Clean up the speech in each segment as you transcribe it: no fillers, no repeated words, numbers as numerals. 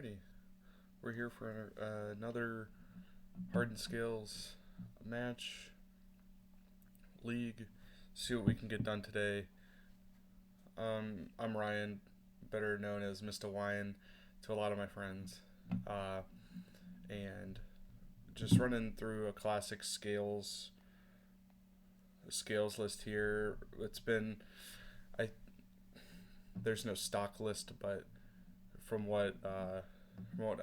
Alrighty, we're here for another Hardened Scales match, league. See what we can get done today. I'm Ryan, better known as Mr. Wine to a lot of my friends, and just running through a classic scales list here. It's been I there's no stock list, but from what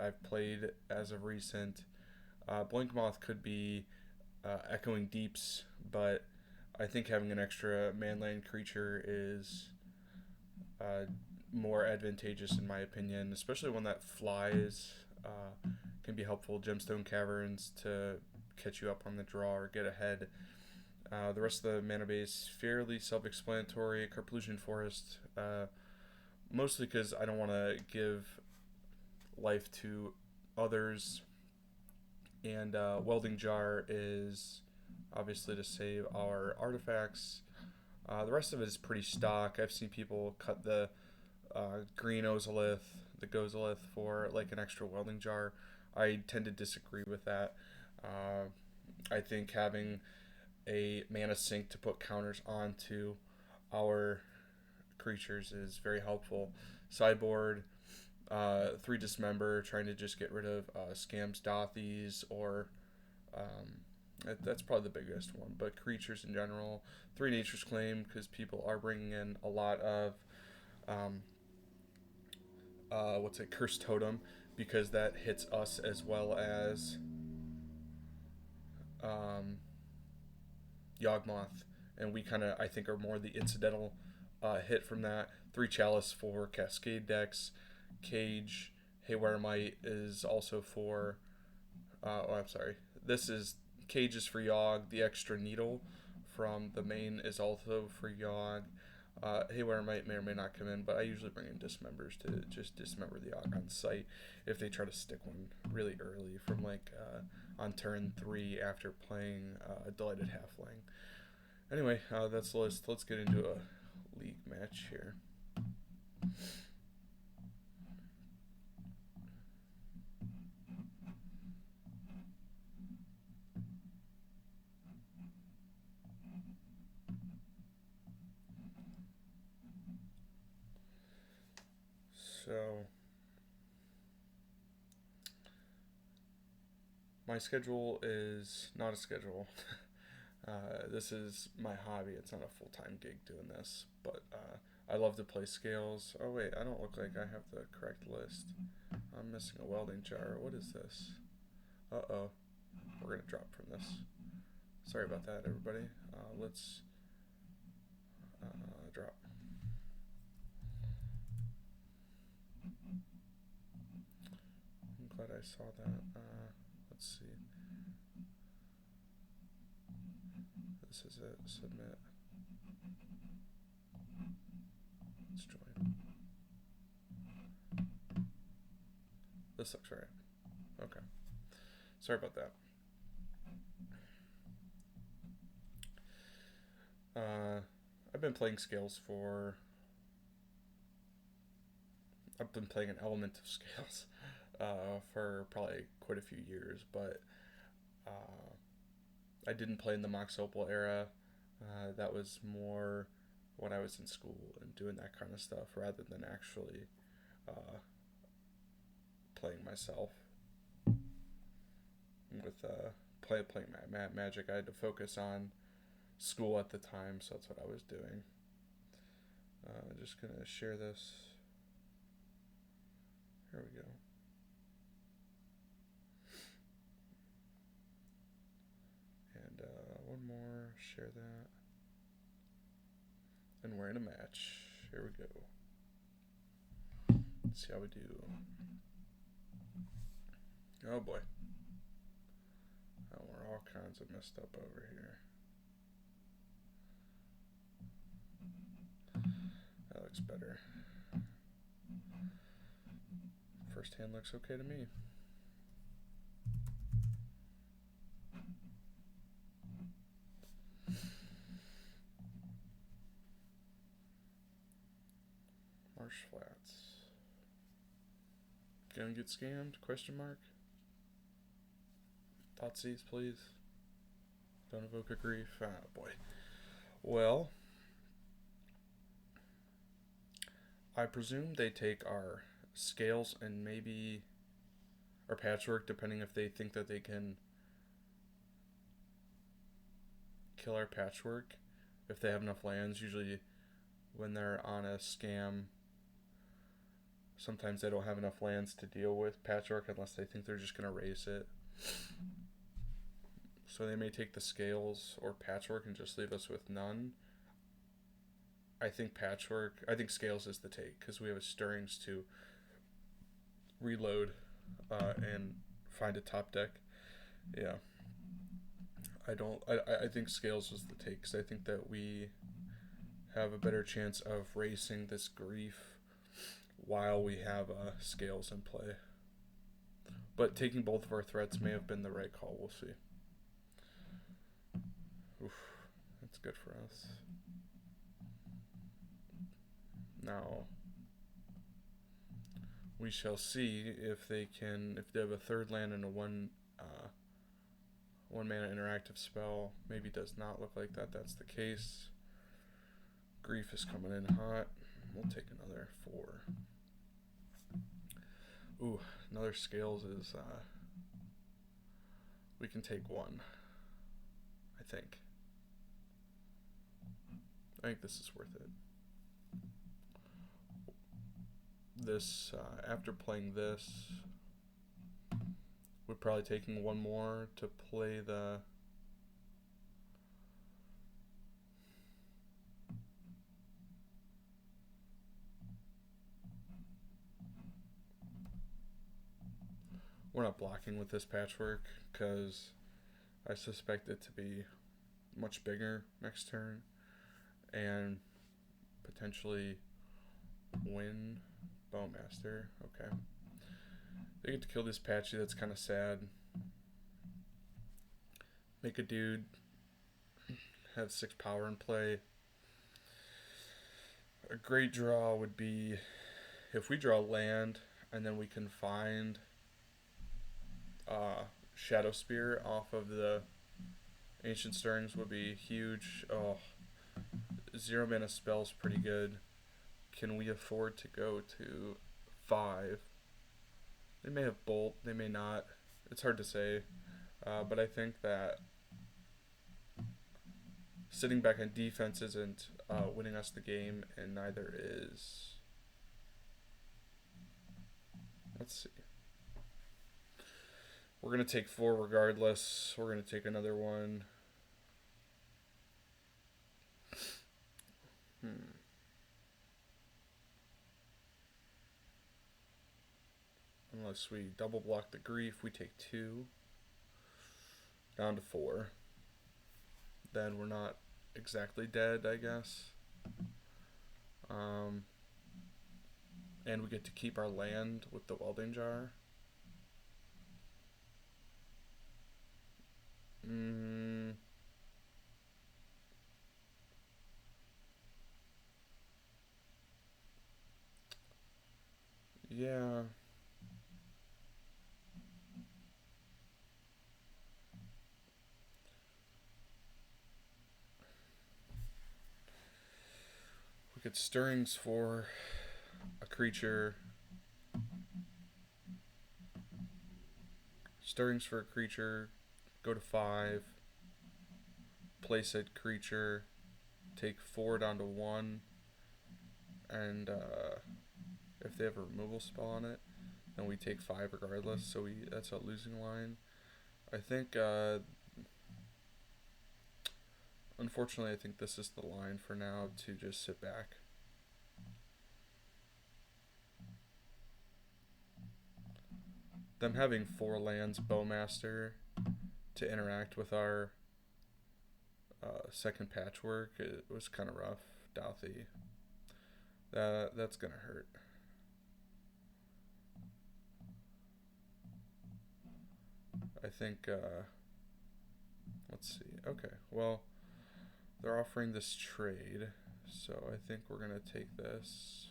I've played as of recent, Blinkmoth could be echoing deeps, but I think having an extra manland creature is uh, more advantageous in my opinion, especially one that flies. Can be helpful. Gemstone Caverns to catch you up on the draw or get ahead. The rest of the mana base fairly self-explanatory. Carplusian Forest, mostly because I don't want to give life to others, and Welding Jar is obviously to save our artifacts. The rest of it is pretty stock. I've seen people cut the green Ozolith, the Gozolith for like an extra Welding Jar. I tend to disagree with that. Uh, I think having a mana sink to put counters onto our creatures is very helpful. Sideboard, three Dismember, trying to just get rid of Scams Dothies, or that's probably the biggest one. But creatures in general, three Nature's Claim, because people are bringing in a lot of um, Cursed Totem, because that hits us as well as um, Yawgmoth, and we kind of I think are more the incidental hit from that. Three Chalice for Cascade decks. Cage Haywire Might is also for. I'm sorry. This is Cage is for Yogg. The extra needle from the main is also for Yogg. Haywire Might may or may not come in, but I usually bring in Dismembers to just dismember the Yogg on site if they try to stick one really early from on turn 3 after playing a Delighted Halfling. Anyway, that's the list. Let's get into a league match here. So, my schedule is not a schedule. This is my hobby. It's not a full-time gig doing this, but I love to play scales. Oh wait, I don't look like I have the correct list. I'm missing a Welding Jar. What is this? Uh-oh. We're going to drop from this. Sorry about that, everybody. Let's drop. I'm glad I saw that. Let's see. This is it. Submit. Let's join. This looks right. Okay. Sorry about that. I've been playing scales for. I've been playing an element of scales for probably quite a few years, but I didn't play in the Mox Opal era. That was more when I was in school and doing that kind of stuff rather than actually uh, playing myself. With playing Magic, I had to focus on school at the time, so that's what I was doing. Just gonna share this. Here we go. And one more, share that. And we're in a match. Here we go. Let's see how we do. Oh boy. Oh, we're all kinds of messed up over here. That looks better. First hand looks okay to me. Marsh Flats. Gonna get scammed? Question mark. Thoughtseize, please. Don't evoke a grief. Ah, boy. Well, I presume they take our scales and maybe our patchwork, depending if they think that they can kill our patchwork. If they have enough lands, usually when they're on a scam, sometimes they don't have enough lands to deal with patchwork unless they think they're just going to raise it. So they may take the scales or patchwork and just leave us with none. I think scales is the take because we have a stirrings to reload and find a top deck. Yeah. I think scales is the take because I think that we have a better chance of racing this grief while we have scales in play. But taking both of our threats may have been the right call. We'll see. Oof, that's good for us. Now, we shall see if they have a third land and a one mana interactive spell. Maybe does not look like that. That's the case. Grief is coming in hot. We'll take another 4. Ooh, another scales is we can take 1. I think this is worth it. This after playing this, we're probably taking 1 more to play the we're not blocking with this patchwork because I suspect it to be much bigger next turn and potentially win Bowmaster. Okay. They get to kill this Patchy. That's kind of sad. Make a dude have 6 power in play. A great draw would be if we draw land and then we can find Shadow Spear off of the Ancient Stirrings would be huge. Oh, 0 mana spell's pretty good. Can we afford to go to 5? They may have Bolt, they may not. It's hard to say. But I think that sitting back on defense isn't winning us the game, and neither is... Let's see. We're going to take 4 regardless. We're going to take another one. Unless we double block the grief, we take 2. Down to 4. Then we're not exactly dead, I guess. And we get to keep our land with the welding jar. Yeah. We get stirrings for a creature. Stirrings for a creature. Go to 5. Play said creature. Take 4 down to 1. And if they have a removal spell on it, then we take 5 regardless. So that's a losing line. I think, unfortunately, I think this is the line for now to just sit back. Them having 4 lands Bowmaster to interact with our second patchwork, it was kind of rough. Douthy. That's gonna hurt. I think, let's see. Okay, well, they're offering this trade, so I think we're gonna take this.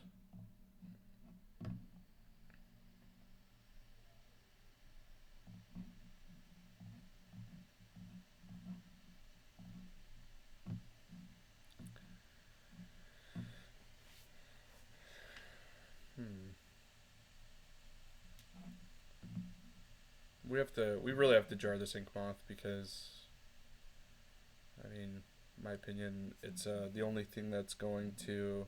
we really have to jar this ink moth because, I mean, in my opinion, it's the only thing that's going to.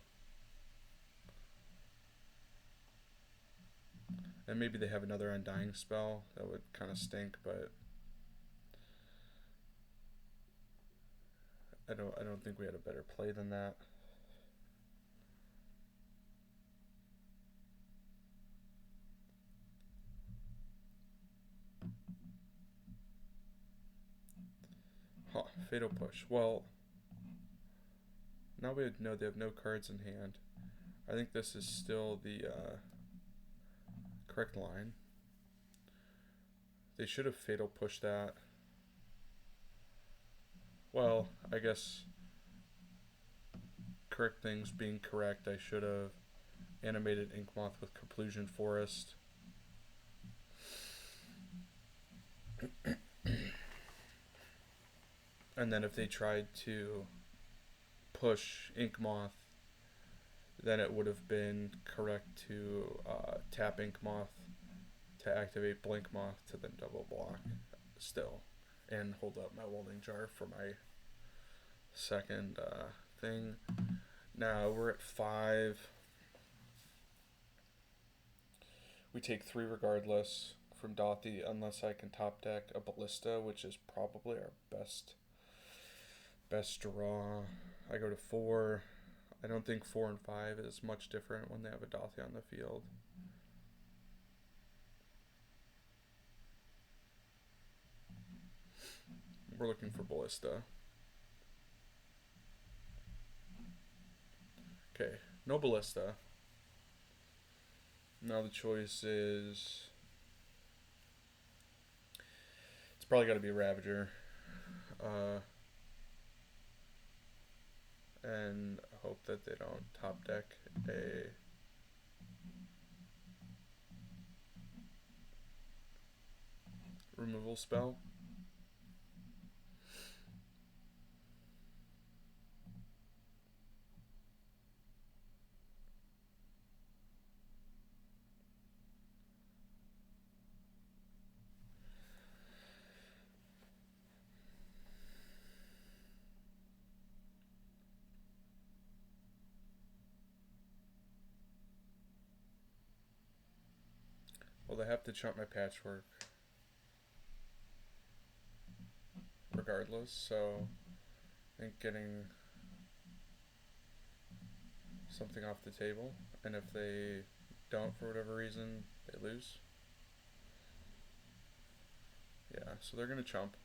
And maybe they have another undying spell that would kind of stink, but I don't think we had a better play than that. Huh, Fatal Push. Well, now we know they have no cards in hand. I think this is still the correct line. They should have Fatal Pushed that. Well, I guess correct things being correct, I should have animated Inkmoth with Conclusion Forest. And then if they tried to push Inkmoth, then it would have been correct to tap Inkmoth to activate Blinkmoth to then double block still and hold up my Welding Jar for my second thing. Now we're at 5. We take 3 regardless from Dothy unless I can top deck a Ballista, which is probably our best draw. I go to 4. I don't think 4 and 5 is much different when they have a Dothy on the field. We're looking for Ballista. Okay, no Ballista. Now the choice is... It's probably got to be a Ravager. And hope that they don't top deck a... removal spell. Well, they have to chump my Patchwork regardless, so I think getting something off the table, and if they don't for whatever reason, they lose. Yeah, so they're gonna chump.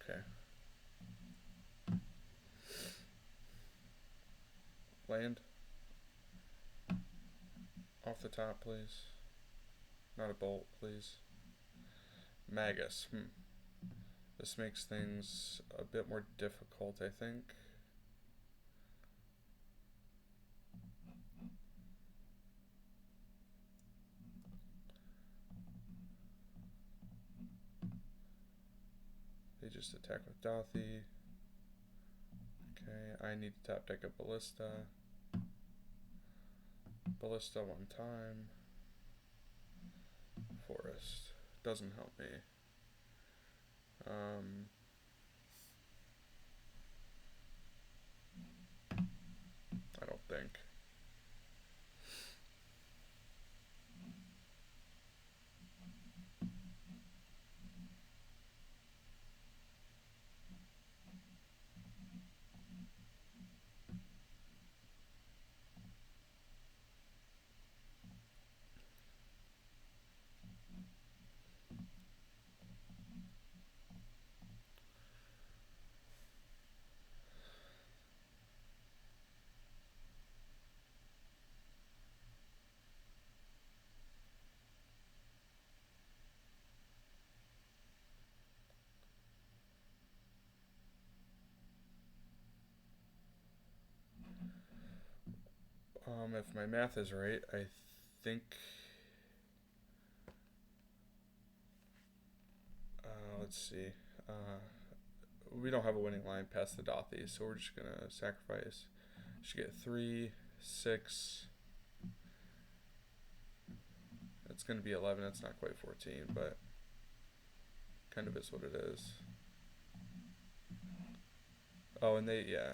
Okay. Land. Off the top, please. Not a bolt, please. Magus. This makes things a bit more difficult, I think. They just attack with Dothy. Okay, I need to top deck a Ballista. Ballista one time. Forest. Doesn't help me. I don't think. If my math is right, I think... let's see. We don't have a winning line past the Dothy, so we're just going to sacrifice. Should get 3, 6. That's going to be 11. That's not quite 14, but Kind of is what it is. Oh, and yeah.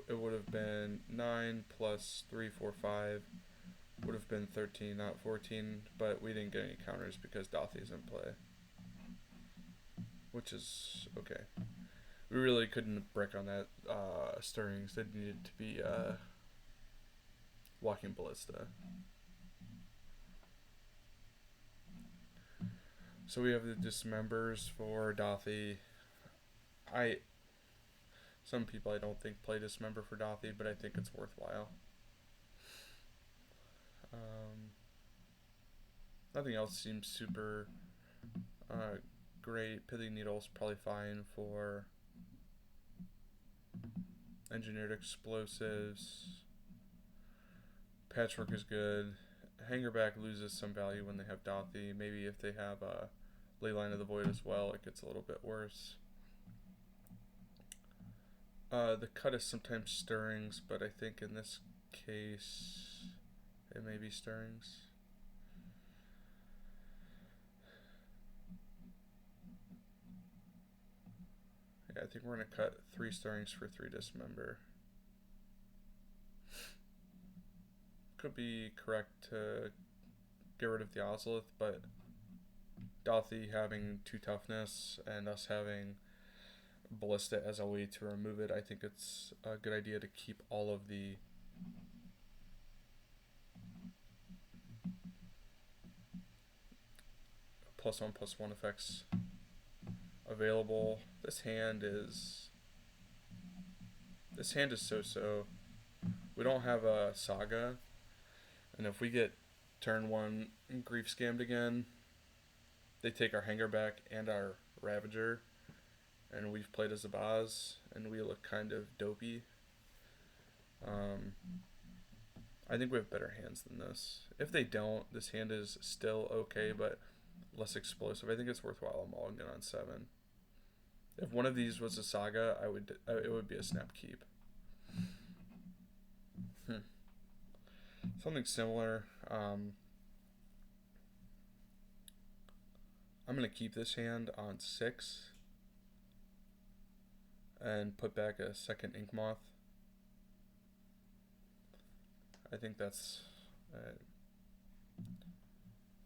It would have been 9 plus 3, 4, 5. Would have been 13, not 14, but we didn't get any counters because Dothy's in play. Which is okay. We really couldn't brick on that stirrings. It needed to be walking ballista. So we have the dismembers for Dothy. Some people I don't think play dismember for Dothy, but I think it's worthwhile. Nothing else seems super great. Pithing Needle's probably fine for engineered explosives. Patchwork is good. Hangerback loses some value when they have Dothy. Maybe if they have a Leyline of the Void as well, it gets a little bit worse. The cut is sometimes stirrings, but I think in this case it may be stirrings. Yeah, I think we're going to cut 3 stirrings for 3 dismember. Could be correct to get rid of the Ozolith, but Dothy having 2 toughness and us having Ballista as a way to remove it, I think it's a good idea to keep all of the +1/+1 effects available. This hand is so-so. We don't have a Saga, and if we get turn 1 Grief Scammed again, they take our Hanger back and our Ravager, and we've played as a Boz, and we look kind of dopey. I think we have better hands than this. If they don't, this hand is still okay, but less explosive. I think it's worthwhile a mulligan on 7. If one of these was a Saga, it would be a snap keep. Something similar. I'm going to keep this hand on 6 and put back a second Ink Moth. I think that's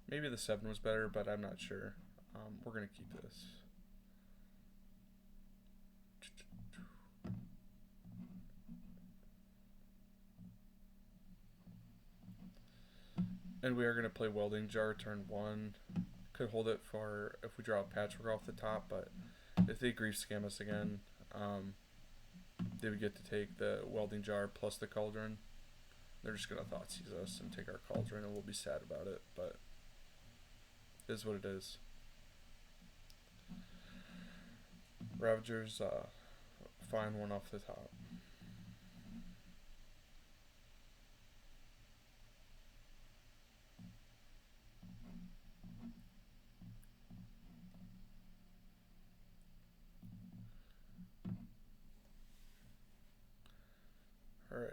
maybe the 7 was better, but I'm not sure. We're going to keep this. And we are going to play Welding Jar turn 1. Could hold it for if we draw a Patchwork off the top, but if they Grief Scam us again, they would get to take the Welding Jar plus the Cauldron. They're just going to Thoughtseize us and take our Cauldron, and we'll be sad about it, but it is what it is. Ravager's fine one off the top. Alright.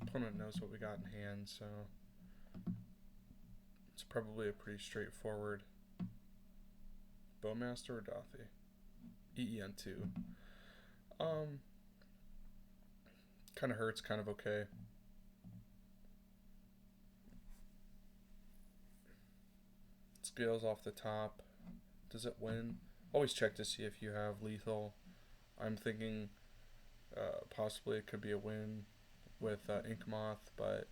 Opponent knows what we got in hand, so it's probably a pretty straightforward Bowmaster or Dothy. EEN2. Kind of hurts, kind of okay. Scales off the top. Does it win? Always check to see if you have lethal. I'm thinking possibly it could be a win with Ink Moth, but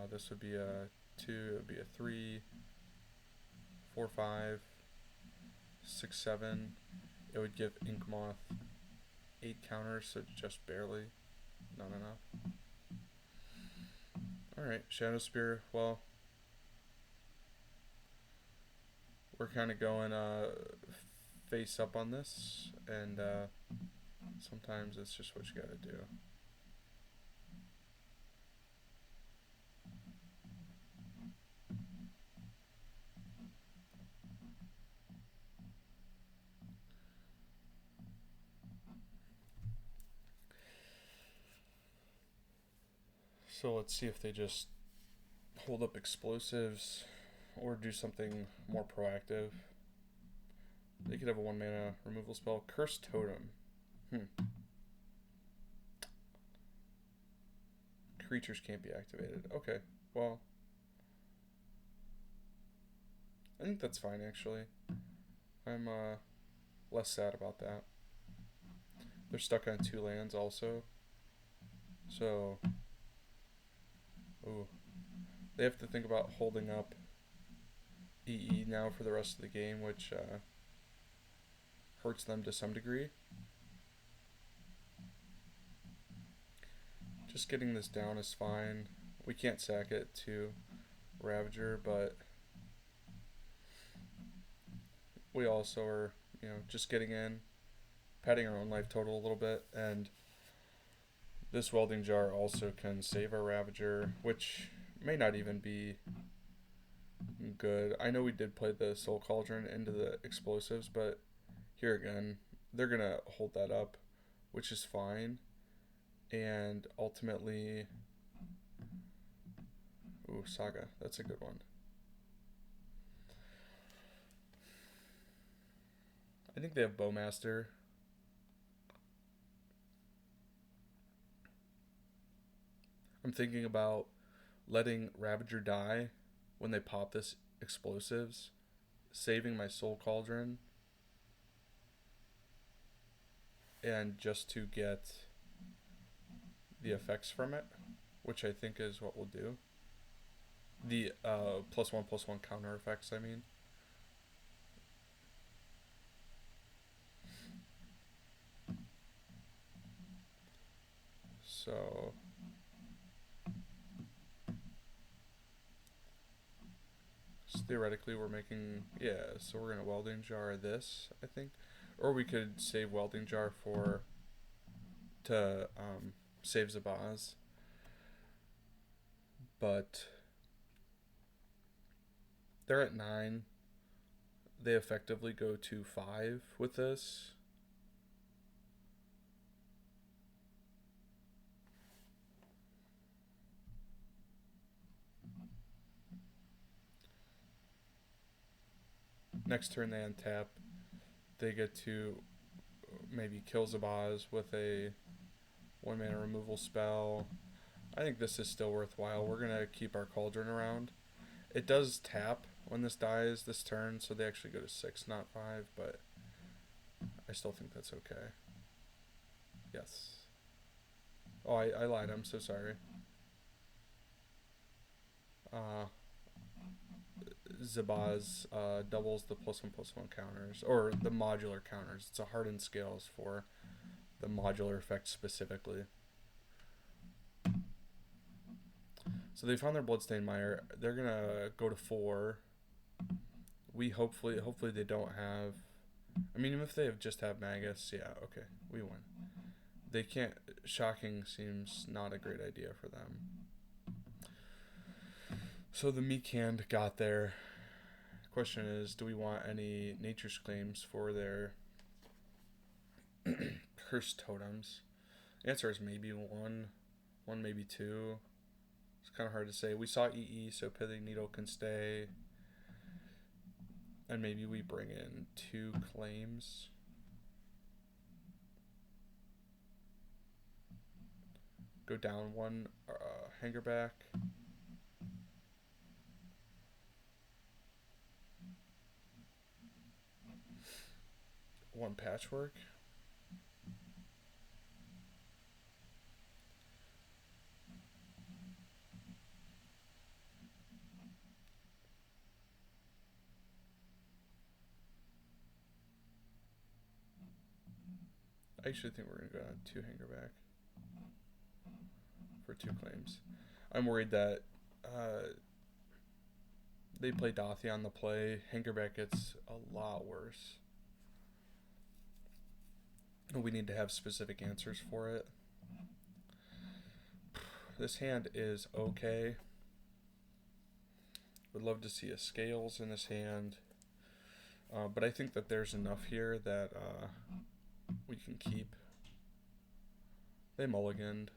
this would be a 2, it would be a 3, 4, 5, 6, 7. It would give Ink Moth 8 counters, so just barely. Not enough. Alright, Shadow Spear. Well, we're kind of going face up on this, and sometimes it's just what you gotta do. So let's see if they just hold up explosives or do something more proactive. They could have a 1 mana removal spell. Cursed Totem. Creatures can't be activated. Okay, well, I think that's fine actually. I'm less sad about that. They're stuck on 2 lands also. So, ooh, they have to think about holding up EE now for the rest of the game, which hurts them to some degree. Just getting this down is fine. We can't sack it to Ravager, but we also are, just getting in, padding our own life total a little bit, and this Welding Jar also can save our Ravager, which may not even be good. I know we did play the Soul Cauldron into the explosives, but here again, they're going to hold that up, which is fine. And ultimately, ooh, Saga, that's a good one. I think they have Bowmaster. I'm thinking about letting Ravager die when they pop this explosives, saving my Soul Cauldron, and just to get the effects from it, which I think is what we'll do. The +1/+1 counter effects, I mean. So theoretically we're making, so we're gonna Welding Jar this, I think. Or we could save Welding Jar to save Zabaz. But they're at 9. They effectively go to 5 with this. Next turn they untap. They get to maybe kill Zabaz with a 1 mana removal spell. I think this is still worthwhile. We're going to keep our Cauldron around. It does tap when this dies this turn, so they actually go to 6, not 5, but I still think that's okay. Yes. Oh, I lied. I'm so sorry. Zabaz doubles the +1/+1 counters, or the modular counters. It's a Hardened scales for the modular effect specifically. So they found their Bloodstained Mire. They're gonna go to 4. We hopefully they don't have. I mean, even if they just have Magus, yeah, okay, we win. They can't. Shocking seems not a great idea for them. So the Meek Hand got there. Question is, do we want any Nature's Claims for their Cursed Totems? The answer is maybe one, maybe 2. It's kind of hard to say. We saw EE, so Pithing Needle can stay. And maybe we bring in 2 claims. Go down 1 Hangerback. 1 Patchwork. I actually think we're going to go 2 Hangerback for 2 claims. I'm worried that they play Dothi on the play. Hangerback gets a lot worse. We need to have specific answers for it. This hand is okay. Would love to see a Scales in this hand. But I think that there's enough here that we can keep. They mulliganed.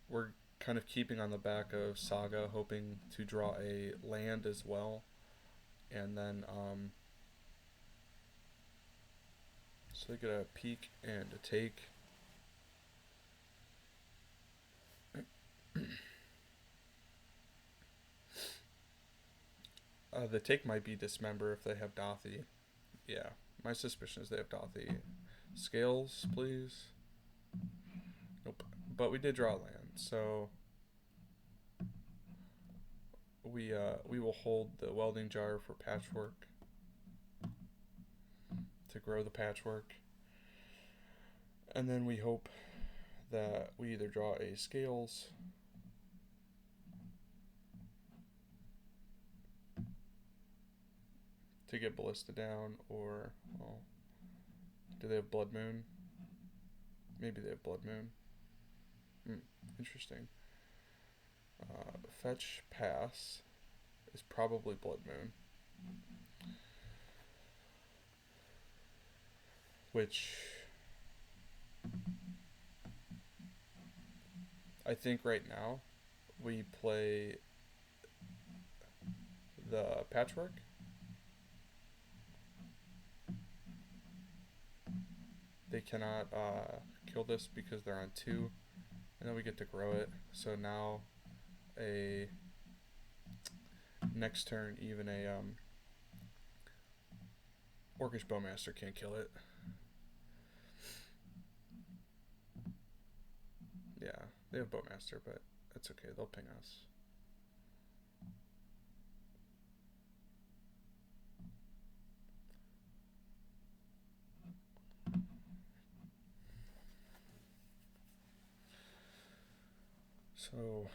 we're kind of keeping on the back of Saga, hoping to draw a land as well, and then so they get a peek and a take. The take might be Dismember if they have Dothy. Yeah, my suspicion is they have Dothy. Scales, please. Nope. But we did draw land, so we will hold the welding jar for patchwork to grow the patchwork, and then we hope that we either draw a scales to get Ballista down, or well, do they have Blood Moon? Maybe they have Blood Moon. Interesting. Fetch pass is probably Blood Moon, which I think right now we play the patchwork. They cannot kill this because they're on 2, and then we get to grow it. So now a next turn, even a Orcish Bowmaster can't kill it. Yeah, they have Bowmaster, but that's okay. They'll ping us. So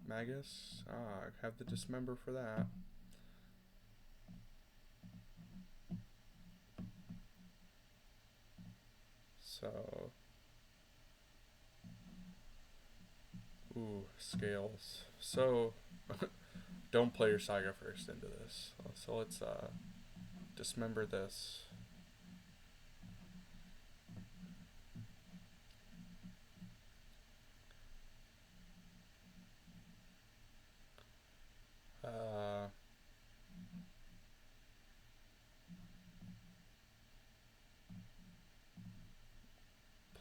Magus, I have the Dismember for that. So, ooh, scales. So, don't play your Saga first into this. So let's dismember this.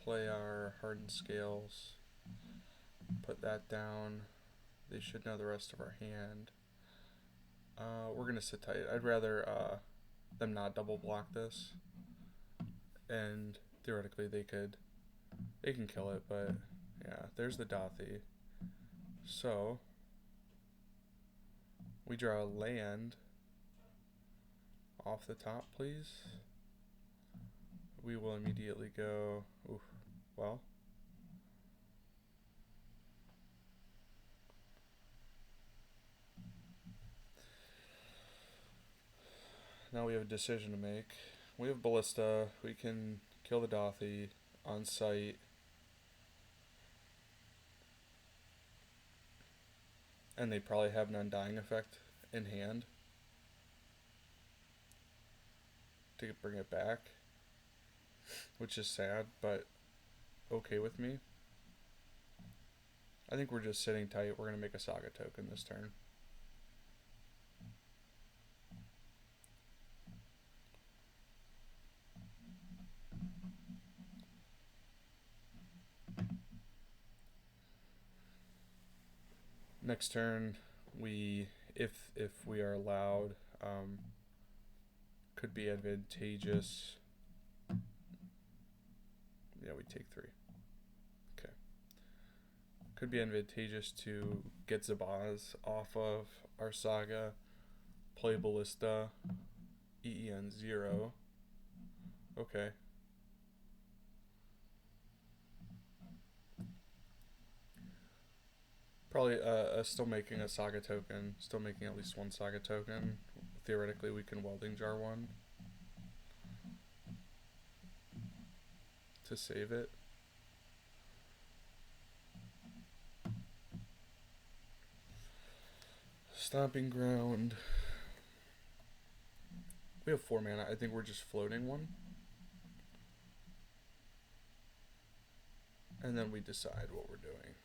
Play our hardened scales. Put that down. They should know the rest of our hand. We're gonna sit tight. I'd rather them not double block this, and theoretically they can kill it, but yeah, there's the Dothy. So we draw a land off the top, please. We will immediately go. Oof, well. Now we have a decision to make. We have Ballista. We can kill the Dothy on sight. And they probably have an Undying effect in hand to bring it back, which is sad, but okay with me. I think we're just sitting tight. We're going to make a Saga token this turn. Next turn, we, if we are allowed, could be advantageous. Yeah, we take 3. Okay. Could be advantageous to get Zabaz off of our Saga, play Ballista, EEN 0. Okay. Probably still making a Saga token, still making at least 1 Saga token. Theoretically, we can welding jar 1 to save it. Stomping Ground. We have 4 mana. I think we're just floating 1. and then we decide what we're doing.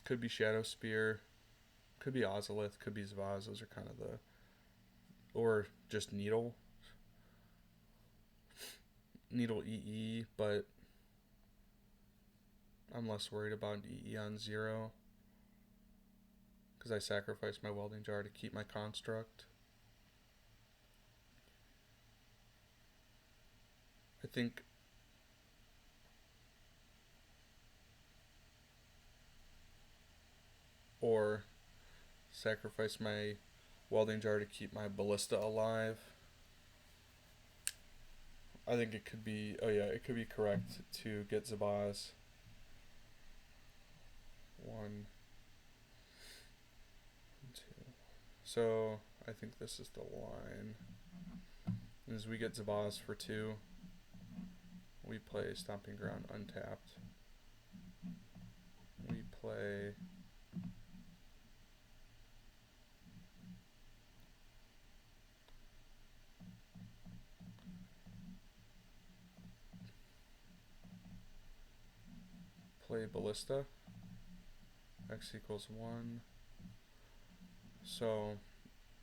Could be Shadow Spear, could be Ozolith, could be Zavaz. Those are kind of the, or just Needle EE, but I'm less worried about EE on 0 because I sacrificed my Welding Jar to keep my Construct. I think or sacrifice my Welding Jar to keep my Ballista alive. I think it could be, oh yeah, it could be correct to get Zabaz. 1, 2. So I think this is the line. As we get Zabaz for 2, we play Stomping Ground untapped. We play Ballista. X equals 1. So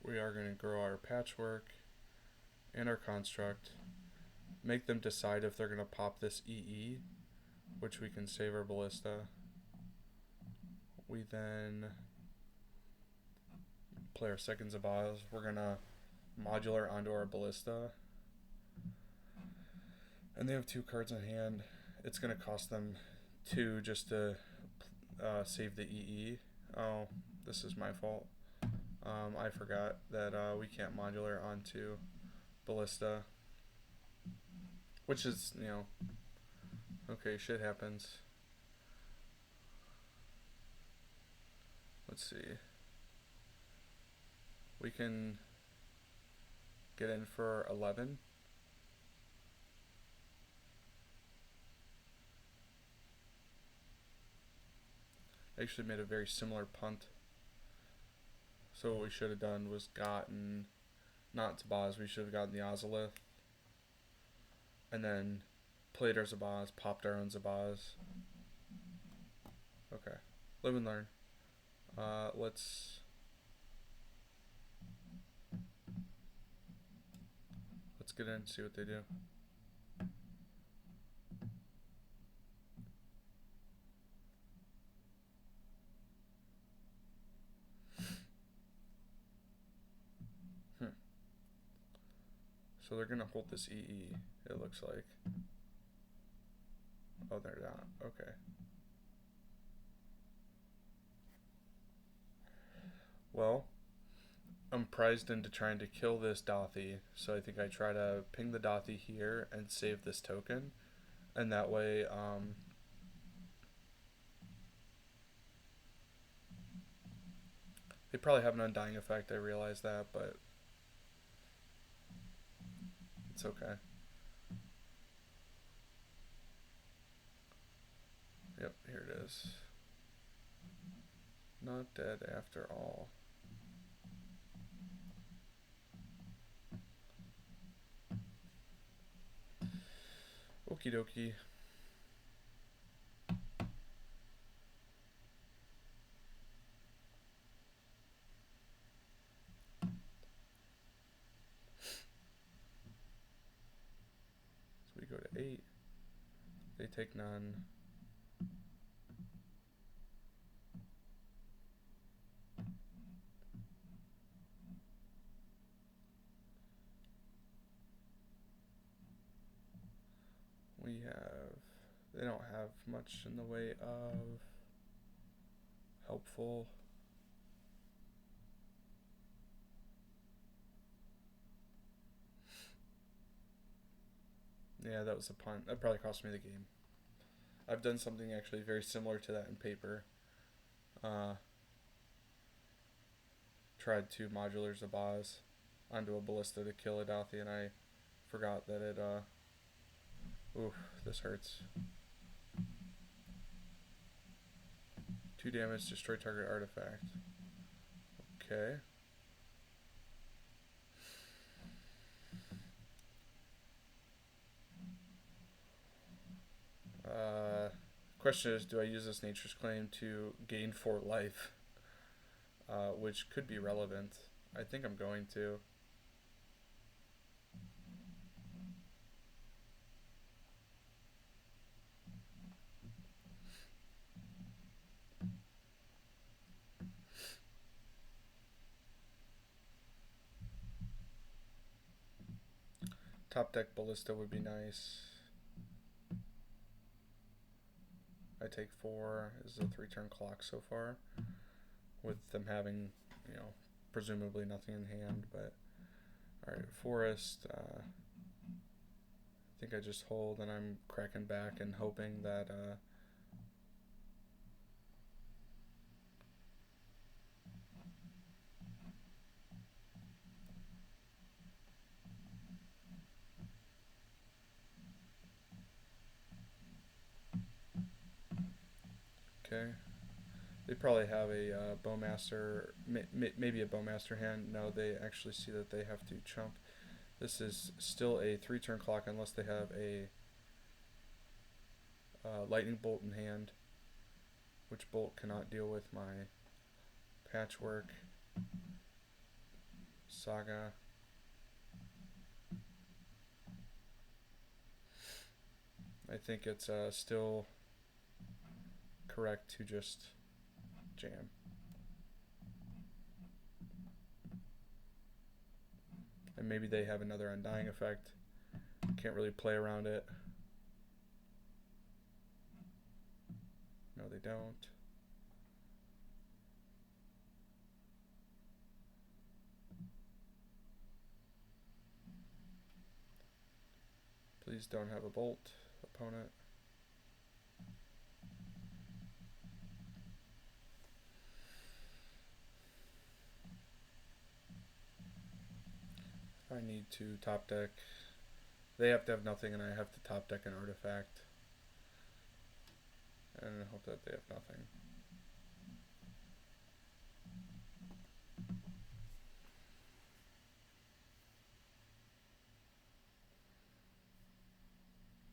we are going to grow our Patchwork and our Construct. Make them decide if they're going to pop this EE, which we can save our Ballista. We then play our second Zabaz. We're going to modular onto our Ballista. And they have 2 cards in hand. It's going to cost them 2 just to save the EE. Oh, this is my fault. I forgot that we can't modular onto Ballista. Which is, you know, okay, shit happens. Let's see. We can get in for 11. I actually made a very similar punt. So what we should have done was gotten, not Zabaz, we should have gotten the Ozolith. And then played our Zabaz, popped our own Zabaz. Okay. Live and learn. Let's get in and see what they do. So they're gonna hold this EE, it looks like. Oh, they're not. Okay. Well, I'm prized into trying to kill this Dothy, so I think I try to ping the Dothy here and save this token, and that way, they probably have an Undying effect, I realize that, but it's okay. Yep, here it is. Not dead after all. Okie dokie. So we go to 8. They take none. We have, they don't have much in the way of helpful. Yeah, that was a punt. That probably cost me the game. I've done something actually very similar to that in paper. Tried 2 modular Zabaz onto a Ballista to kill a Dothy, and I forgot that it, oof, this hurts. 2 damage, destroy target artifact. Okay. Question is, do I use this nature's claim to gain 4 life? Which could be relevant. I think I'm going to. Top deck Ballista would be nice. I take 4. This is a 3-turn clock so far, with them having, presumably nothing in hand. But all right, Forest. I think I just hold, and I'm cracking back and hoping that. Okay. They probably have a Bowmaster, maybe a Bowmaster hand. No, they actually see that they have to chump. This is still a 3-turn clock unless they have a Lightning Bolt in hand, which Bolt cannot deal with my Patchwork, Saga. I think it's still correct to just jam. And maybe they have another Undying effect. Can't really play around it. No, they don't. Please don't have a bolt, opponent. I need to top deck. They have to have nothing, and I have to top deck an artifact. And I hope that they have nothing.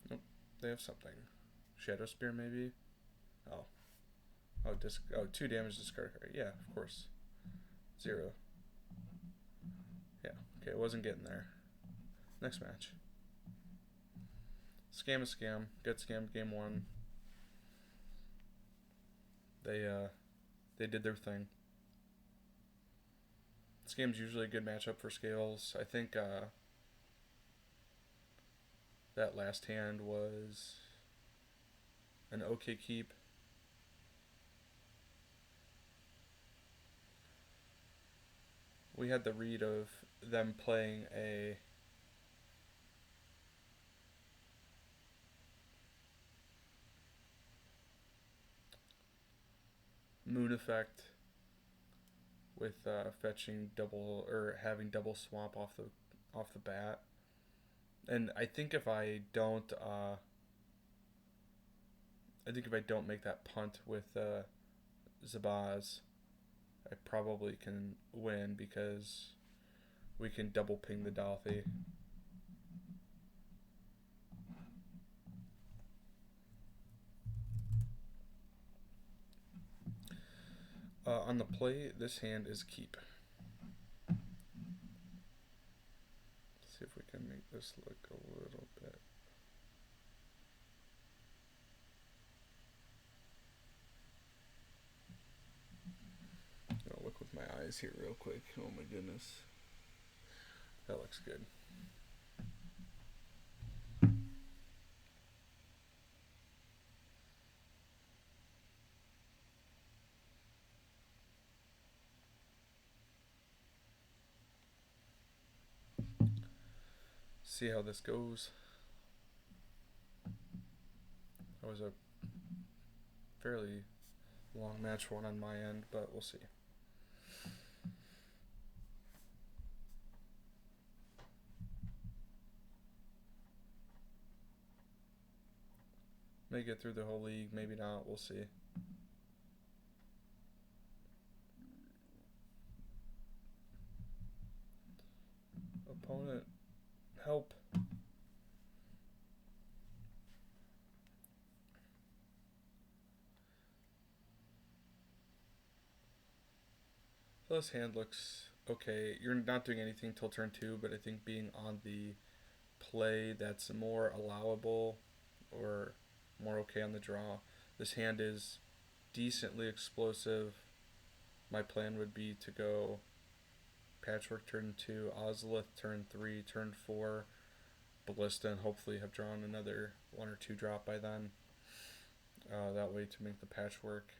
Nope, they have something. Shadow Spear, maybe? Oh. Oh, 2 damage discard card. Yeah, of course. 0. Yeah, okay, it wasn't getting there. Next match. Scam is scam. Get scammed game 1. They did their thing. Scam's usually a good matchup for Scales. I think that last hand was an okay keep. We had the read of them playing a Moon effect with fetching double or having double swamp off the bat. And I think if I don't make that punt with Zabaz, I probably can win because we can double ping the Dolphy. On the play, this hand is keep. Let's see if we can make this look a little bit. I'll look with my eyes here real quick. Oh my goodness. That looks good. See how this goes. That was a fairly long match one on my end, but we'll see. May get through the whole league, maybe not, we'll see. Opponent, help. This hand looks okay. You're not doing anything till turn 2, but I think being on the play that's more allowable or more okay on the draw. This hand is decently explosive. My plan would be to go Patchwork turn 2, Ozolith turn 3, turn 4, Ballista, and hopefully have drawn another 1 or 2 drop by then. That way to make the Patchwork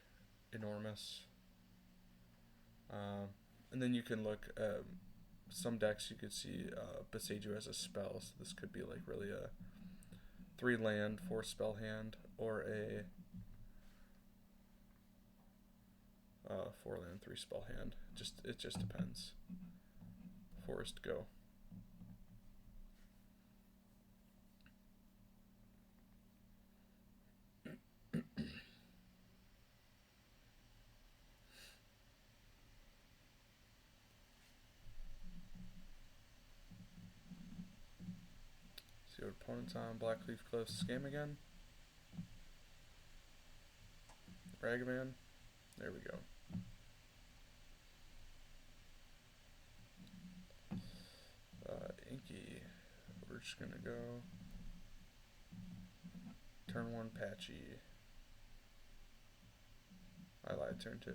enormous. And then you can look at some decks. You could see Beseiju as a spell, so this could be like really a 3 land 4 spell hand, or a 4 land 3 spell hand. It just depends. Forest, go. See what opponent's on. Blackleaf Cliffs scam again. Ragavan. There we go. Inky. We're just gonna go turn 1 Patchy. I lied, turn 2.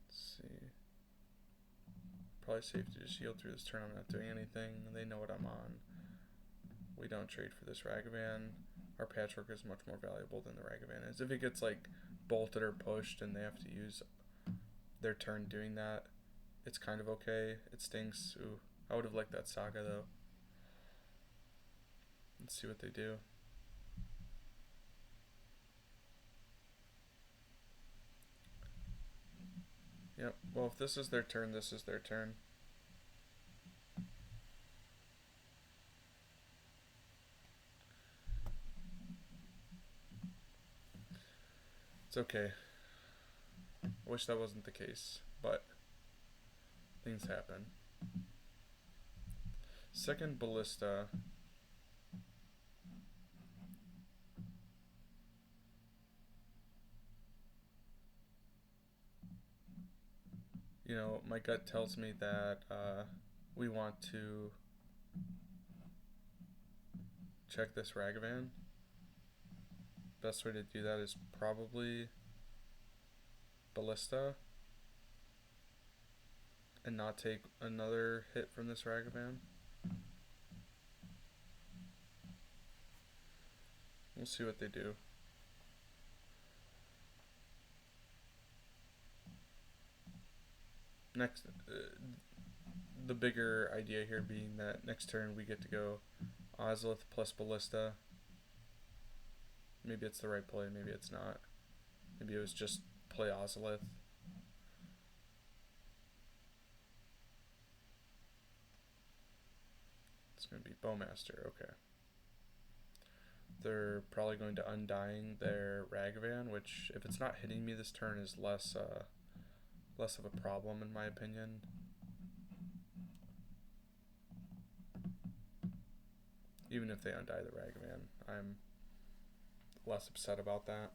Let's see. Probably safe to just yield through this turn. I'm not doing anything. They know what I'm on. We don't trade for this Ragavan. Our Patchwork is much more valuable than the Ragavan is. If it gets like bolted or pushed and they have to use their turn doing that, it's kind of okay. It stinks. Ooh, I would have liked that Saga though. Let's see what they do. Yep, well if this is their turn, this is their turn. It's okay. I wish that wasn't the case, but things happen. Second Ballista. You know, my gut tells me that we want to check this Ragavan. Best way to do that is probably Ballista and not take another hit from this Ragavan. We'll see what they do. Next, the bigger idea here being that next turn we get to go Ozolith plus Ballista. Maybe it's the right play, maybe it's not. Maybe it was just play Ozolith. It's going to be Bowmaster, okay. They're probably going to Undying their Ragavan, which if it's not hitting me this turn is less of a problem in my opinion. Even if they Undie the Ragavan, I'm less upset about that.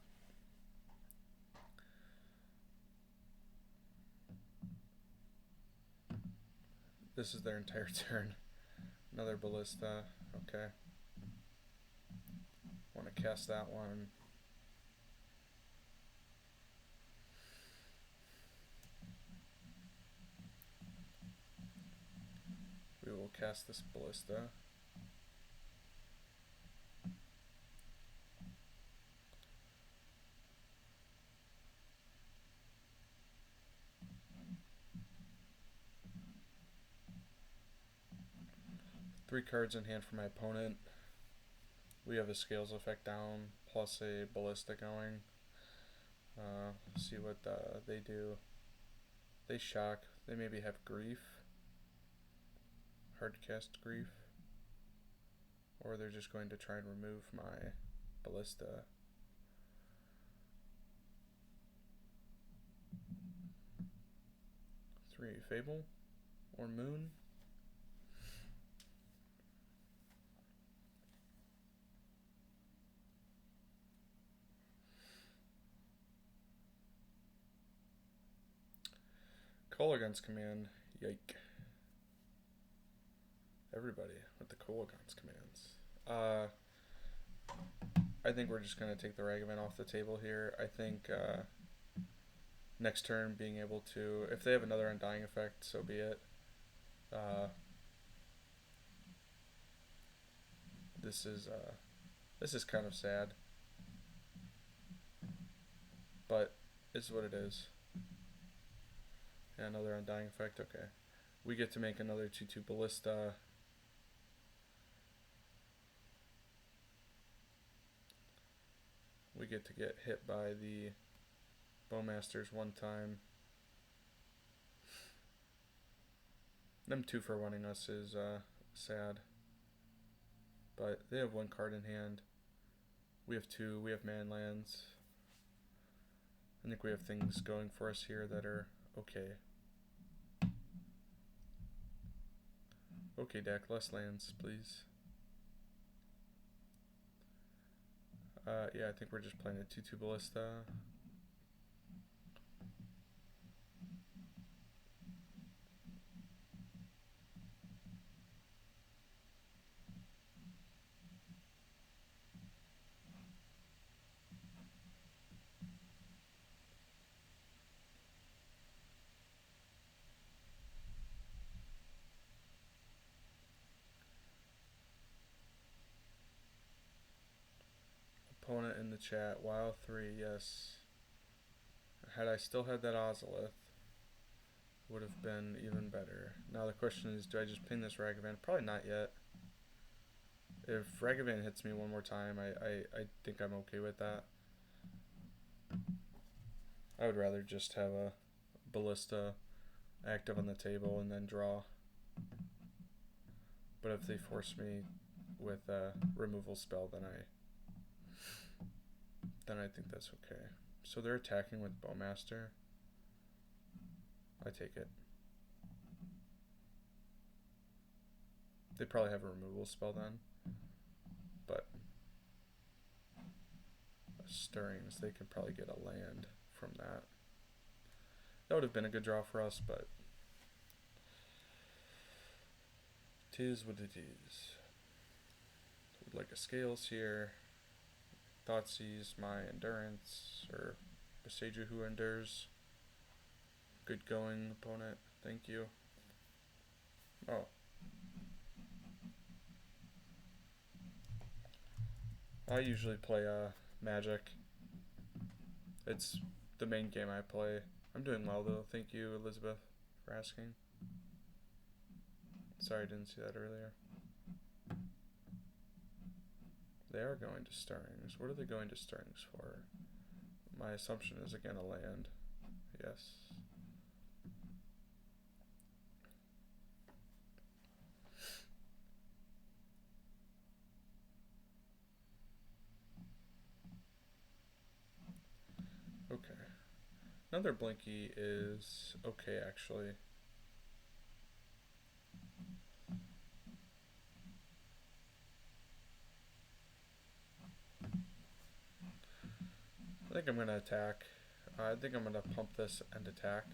This is their entire turn. Another Ballista, okay. Want to cast that one. We will cast this Ballista. Three cards in hand for my opponent. We have a Scales effect down, plus a Ballista going. See what they do. They shock. They maybe have Grief. Hard to cast Grief. Or they're just going to try and remove my Ballista. Three, Fable or Moon. Kolaghan's command. Yike. Everybody with the Kolaghan's commands. I think we're just going to take the Ragavan off the table here. I think next turn being able to... If they have another Undying effect, so be it. This is kind of sad. But it's what it is. Yeah, another Undying effect, okay. We get to make another 2/2 Ballista. We get to get hit by the Bowmasters one time. Them 2 for running us is sad. But they have 1 card in hand. We have 2. We have man lands. I think we have things going for us here that are okay. Okay, deck, less lands, please. Yeah, I think we're just playing a 2/2 Ballista. Opponent in the chat, WoW 3, yes. Had I still had that Ozolith, would have been even better. Now the question is, do I just ping this Ragavan? Probably not yet. If Ragavan hits me one more time, I think I'm okay with that. I would rather just have a Ballista active on the table and then draw. But if they force me with a removal spell, then I think that's okay. So they're attacking with Bowmaster. I take it. They probably have a removal spell then. But Stirrings, they could probably get a land from that. That would have been a good draw for us, but 'tis what it is. Would like a Scales here. Thoughtseize my Endurance, or Beseju who endures. Good going, opponent. Thank you. Oh. I usually play Magic. It's the main game I play. I'm doing well though. Thank you, Elizabeth, for asking. Sorry I didn't see that earlier. They are going to Stirrings. What are they going to Stirrings for? My assumption is again a land. Yes. Okay. Another Blinky is okay actually. I think I'm going to attack. I think I'm going to pump this and attack.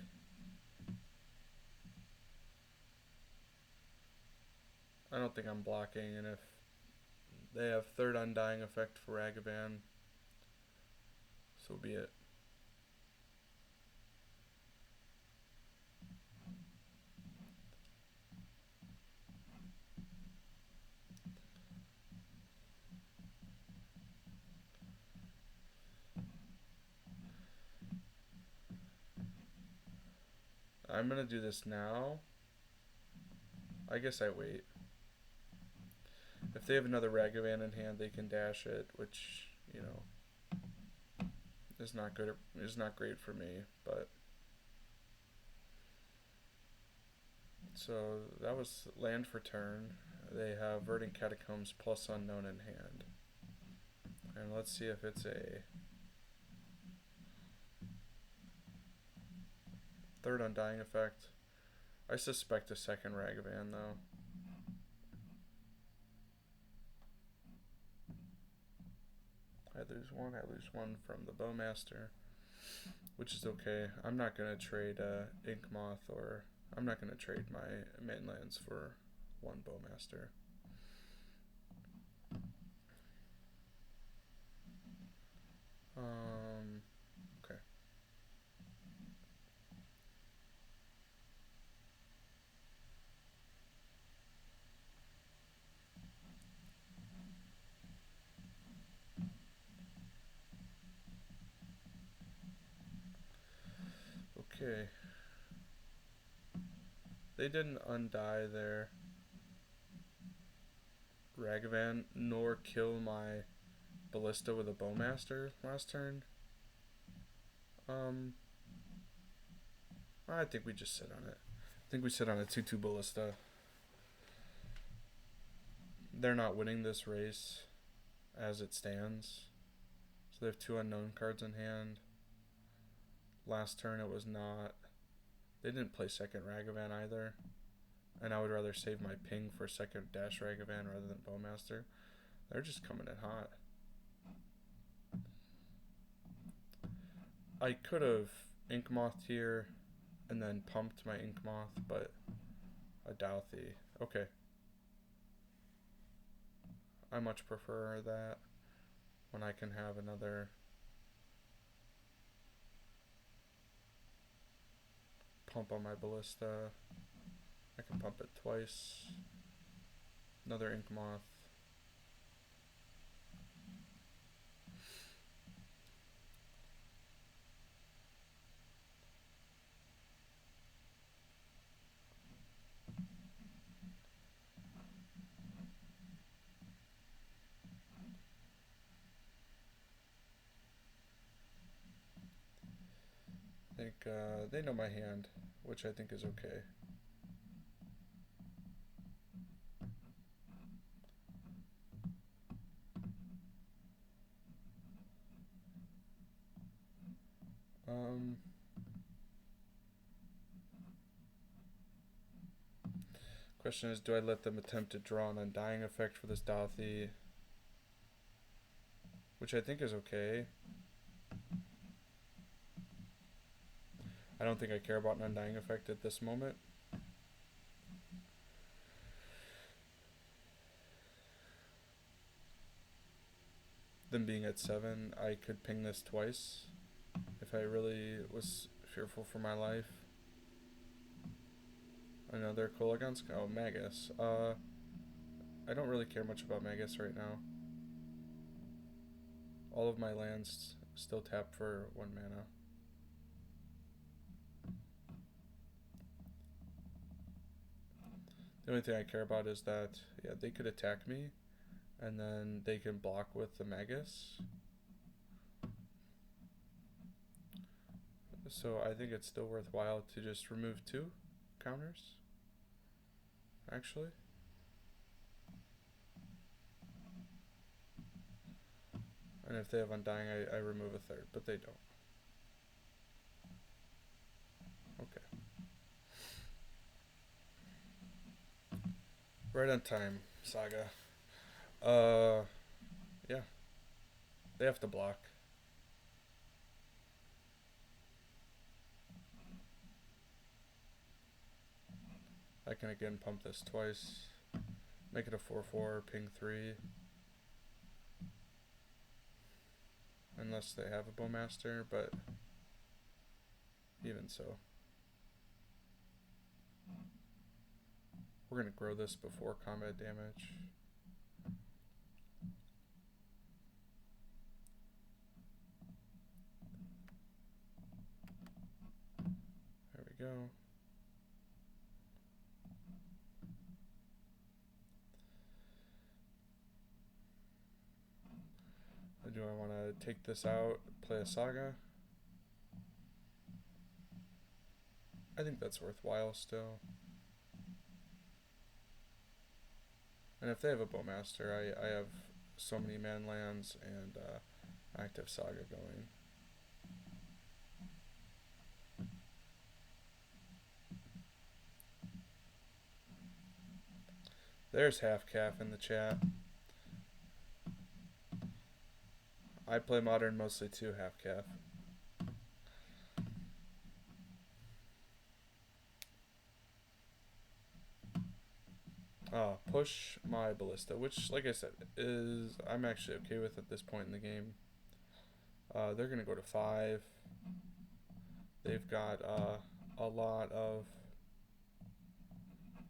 I don't think I'm blocking, and if they have third Undying effect for Ragavan, so be it. I'm going to do this now. I guess I wait. If they have another Ragavan in hand, they can dash it, which, you know, is not good. Is not great for me, but so that was land for turn. They have Verdant Catacombs plus Unknown in hand, and let's see if it's a third Undying effect. I suspect a second Ragavan though. I lose one from the Bowmaster. which is okay. I'm not gonna trade Ink Moth, or I'm not gonna trade my mainlands for one Bowmaster. Okay. Okay. They didn't undie their Ragavan nor kill my Ballista with a Bowmaster last turn. I think we just sit on it. I think we sit on a 2-2 Ballista. They're not winning this race as it stands. So they have 2 unknown cards in hand. Last turn it was not. They didn't play second Ragavan either. And I would rather save my ping for second dash Ragavan rather than Bowmaster. They're just coming in hot. I could have Ink Moth here and then pumped my Ink Moth, but a Douthie. Okay. I much prefer that when I can have another pump on my Ballista. I can pump it twice. Another Ink Moth. I think they know my hand, which I think is okay. Question is, do I let them attempt to draw an Undying effect for this Douthie? Which I think is okay. I don't think I care about an Undying effect at this moment. Them being at 7, I could ping this twice if I really was fearful for my life. Another Kolagonsk? Oh, Magus. I don't really care much about Magus right now. All of my lands still tap for 1 mana. The only thing I care about is that, yeah, they could attack me, and then they can block with the Magus. So I think it's still worthwhile to just remove 2 counters, actually. And if they have Undying, I remove a 3rd, but they don't. Okay. Right on time, Saga. Yeah. They have to block. I can again pump this twice. Make it a 4-4, ping 3. Unless they have a Bowmaster, but even so. We're going to grow this before combat damage. There we go. Do I want to take this out, play a Saga? I think that's worthwhile still. And if they have a Bowmaster, I have so many man lands and active Saga going. There's Half Calf in the chat. I play Modern mostly too, Half Calf. Push my ballista, which, like I said, is I'm actually okay with at this point in the game. They're gonna go to 5. They've got a lot of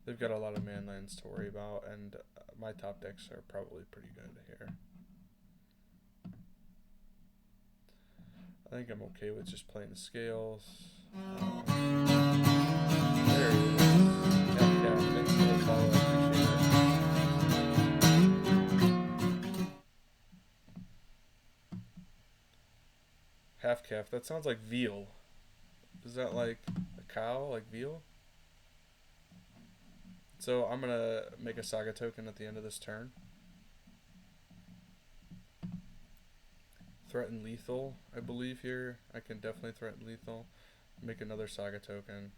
they've got a lot of man lands to worry about, and my top decks are probably pretty good here. I think I'm okay with just playing the scales. There he is. Yeah, thanks for the follow. I appreciate it. Half calf. That sounds like veal. Is that like a cow, like veal? So I'm gonna make a saga token at the end of this turn. Threaten lethal, I believe here. I can definitely threaten lethal. Make another saga token.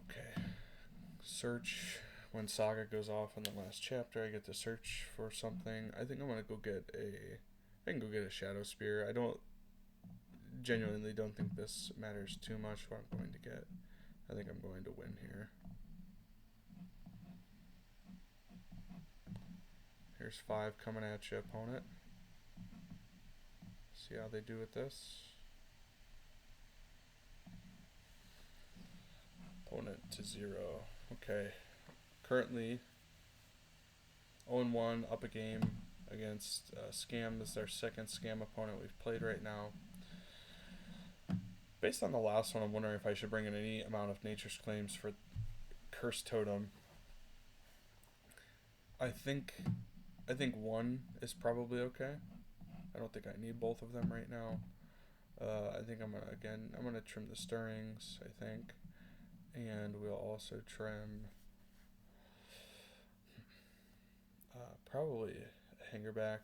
Okay. Search. When saga goes off in the last chapter, I get to search for something. I think I'm gonna go get I can go get a shadow spear. I genuinely don't think this matters too much what I'm going to get. I think I'm going to win here. Here's 5 coming at you, opponent. See how they do with this. Opponent to 0. Okay. Currently 0-1, up a game against Scam. This is our second Scam opponent we've played right now. Based on the last one, I'm wondering if I should bring in any amount of Nature's Claims for Curse Totem. I think 1 is probably okay. I don't think I need both of them right now. I think I'm gonna trim the stirrings, I think, and we'll also trim probably a hangerback,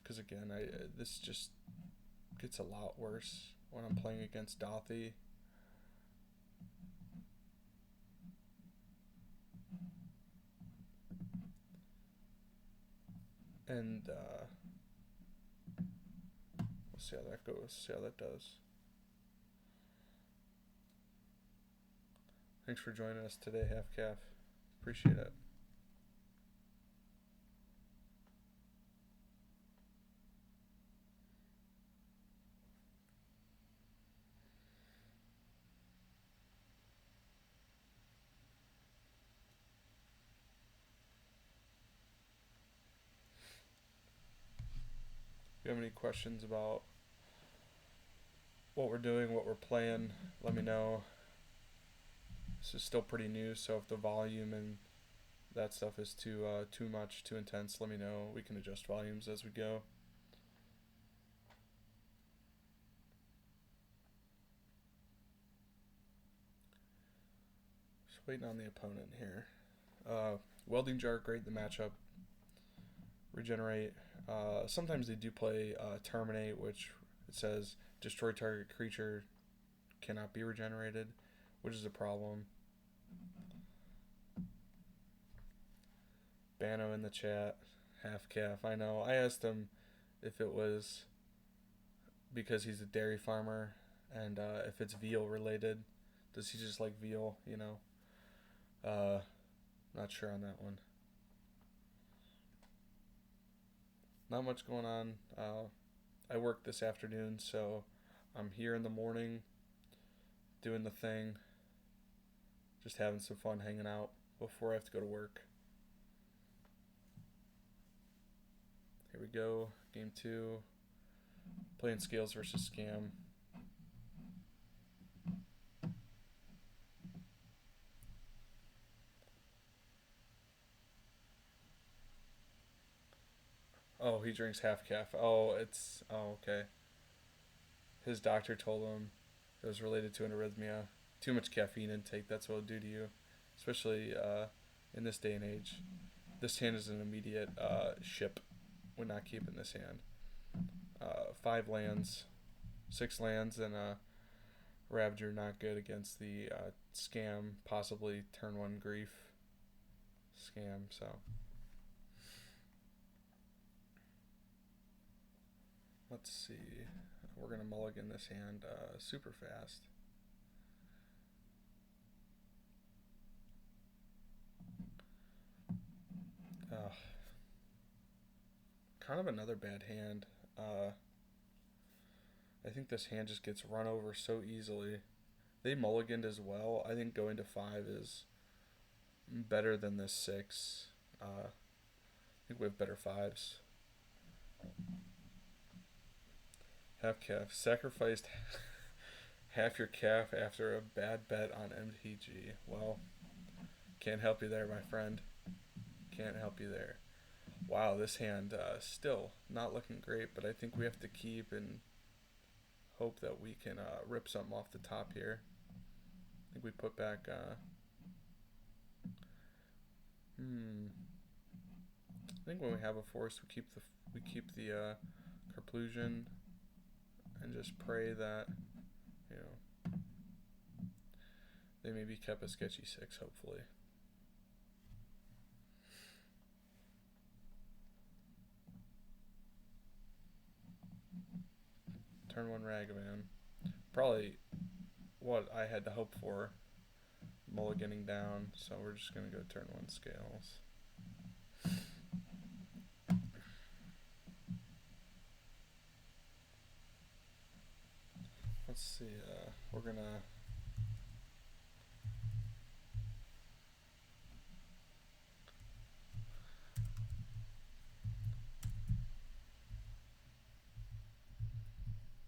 because again, this just gets a lot worse when I'm playing against Dothy. And we'll see how that goes, see how that does. Thanks for joining us today, Half Calf. Appreciate it. If you have any questions about what we're doing, what we're playing, let me know. This is still pretty new, so if the volume and that stuff is too much, too intense, let me know. We can adjust volumes as we go. Just waiting on the opponent here. Welding Jar, great in the matchup. Regenerate. Sometimes they do play Terminate, which it says destroy target creature cannot be regenerated, which is a problem. Bano in the chat. Half calf. I know. I asked him if it was because he's a dairy farmer and if it's veal related. Does he just like veal, you know? Not sure on that one. Not much going on. I work this afternoon, so I'm here in the morning doing the thing. Just having some fun hanging out before I have to go to work. Here we go. Game 2. Playing Scales versus Scam. Oh, he drinks half calf. Oh, okay. His doctor told him it was related to an arrhythmia. Too much caffeine intake, that's what it'll do to you. Especially in this day and age. This hand is an immediate ship. We're not keeping this hand. 5 lands. 6 lands and Ravager not good against the Scam, possibly turn 1 Grief. Scam, so... Let's see. We're going to mulligan this hand super fast. kind of another bad hand. I think this hand just gets run over so easily. They mulliganed as well. I think going to 5 is better than this 6. I think we have better 5s. Half calf. Sacrificed half your calf after a bad bet on MTG. Well, can't help you there, my friend. Can't help you there. Wow, this hand still not looking great, but I think we have to keep and hope that we can rip something off the top here. I think we put back. I think when we have a force, we keep the Carplusion and just pray that they maybe kept a sketchy 6. Hopefully. Turn 1 Ragavan. Probably what I had to hope for. Mulliganing down, so we're just going to go turn 1 Scales. Let's see, we're going to...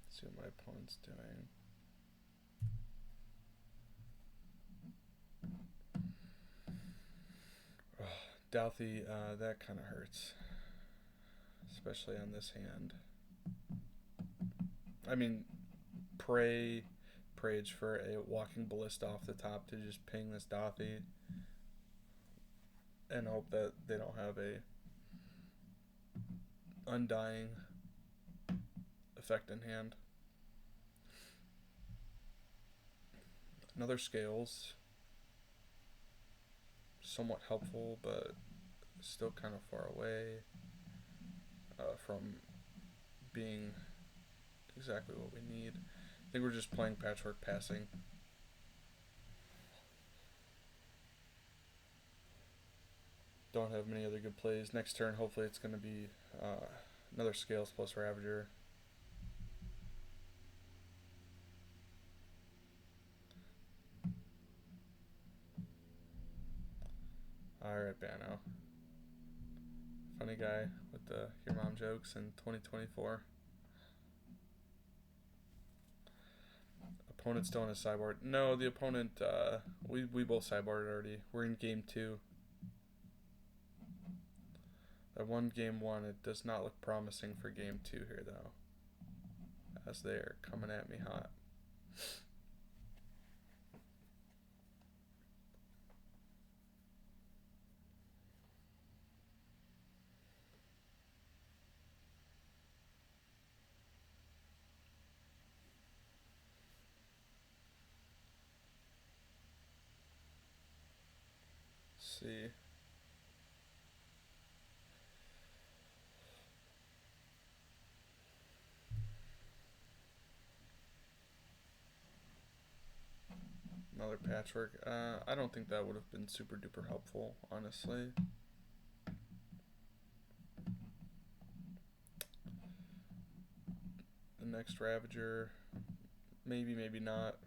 see what my opponent's doing. Douthie, that kind of hurts. Especially on this hand. I mean, prayed for a Walking Ballista off the top to just ping this Douthie. And hope that they don't have a Undying effect in hand. Another Scales. Somewhat helpful, but still kind of far away from being exactly what we need. I think we're just playing Patchwork Passing. Don't have many other good plays. Next turn, hopefully it's going to be another Scales plus Ravager. Alright, Bano. Funny guy with the your mom jokes in 2024. Opponent still in his sideboard. No, the opponent, we both sideboarded already. We're in game 2. I won game 1. It does not look promising for game 2 here, though. As they are coming at me hot. See. Another Patchwork. I don't think that would have been super duper helpful, honestly. The next Ravager, maybe, maybe not.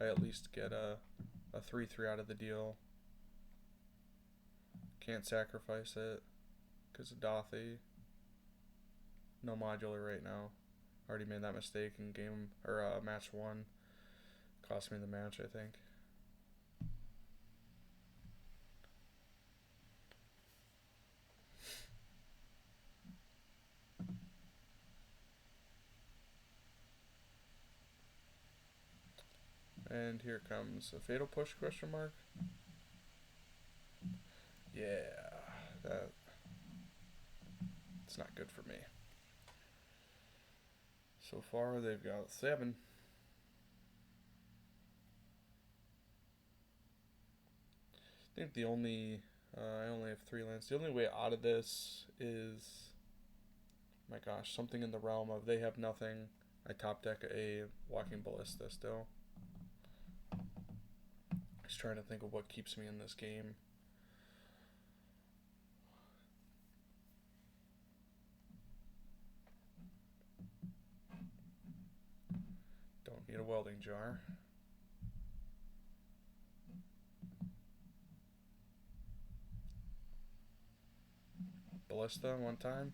I at least get a 3/3 out of the deal. Can't sacrifice it because of Douthie. No modular right now. Already made that mistake in game or match 1. Cost me the match, I think. And here comes a Fatal Push, question mark. Yeah, it's not good for me. So far, they've got 7. I think the only, I only have 3 lands. The only way out of this is, my gosh, something in the realm of they have nothing. I top deck a Walking Ballista still. Just trying to think of what keeps me in this game. Need a welding jar. Ballista one time.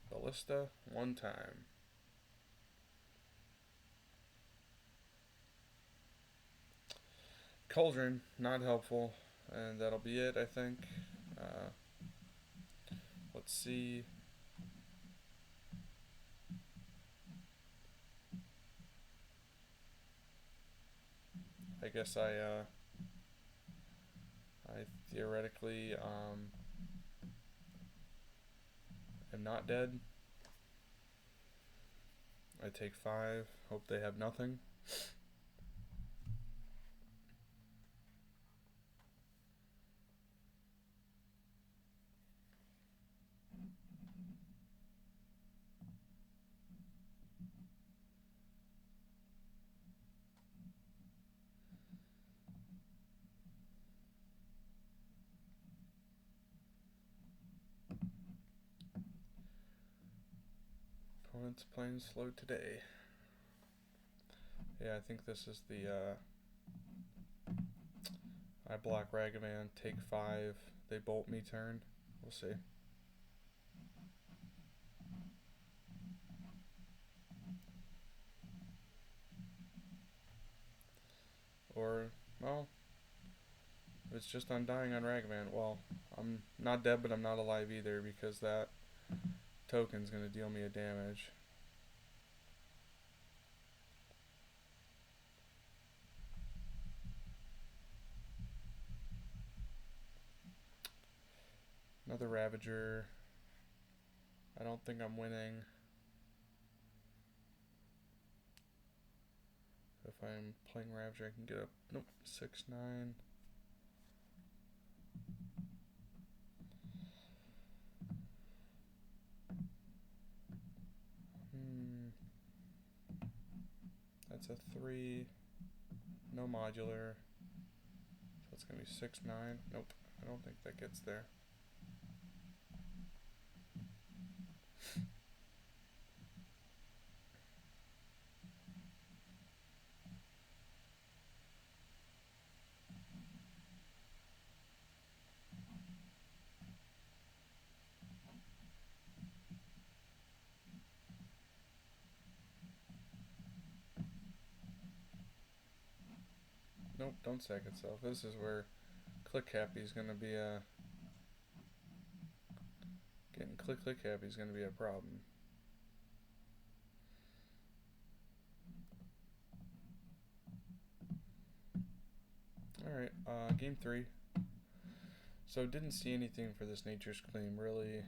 Ballista one time. Cauldron, not helpful. And that'll be it, I think. Let's see. I guess I theoretically am not dead. I take 5. Hope they have nothing. Opponent's playing slow today. Yeah, I think this is the I block Ragavan, take 5, they bolt me turn. We'll see. Or, well, if it's just undying on Ragavan, well, I'm not dead, but I'm not alive either, because that token's going to deal me a damage. Another Ravager. I don't think I'm winning. If I'm playing Ravager, I can get up. Nope, 6-9. That's a 3. No modular. So it's going to be 6-9. Nope, I don't think that gets there. Nope, don't sack itself. This is where Click Happy is going to be a... Getting Click Happy is going to be a problem. Alright, game 3. So didn't see anything for this Nature's Claim, really.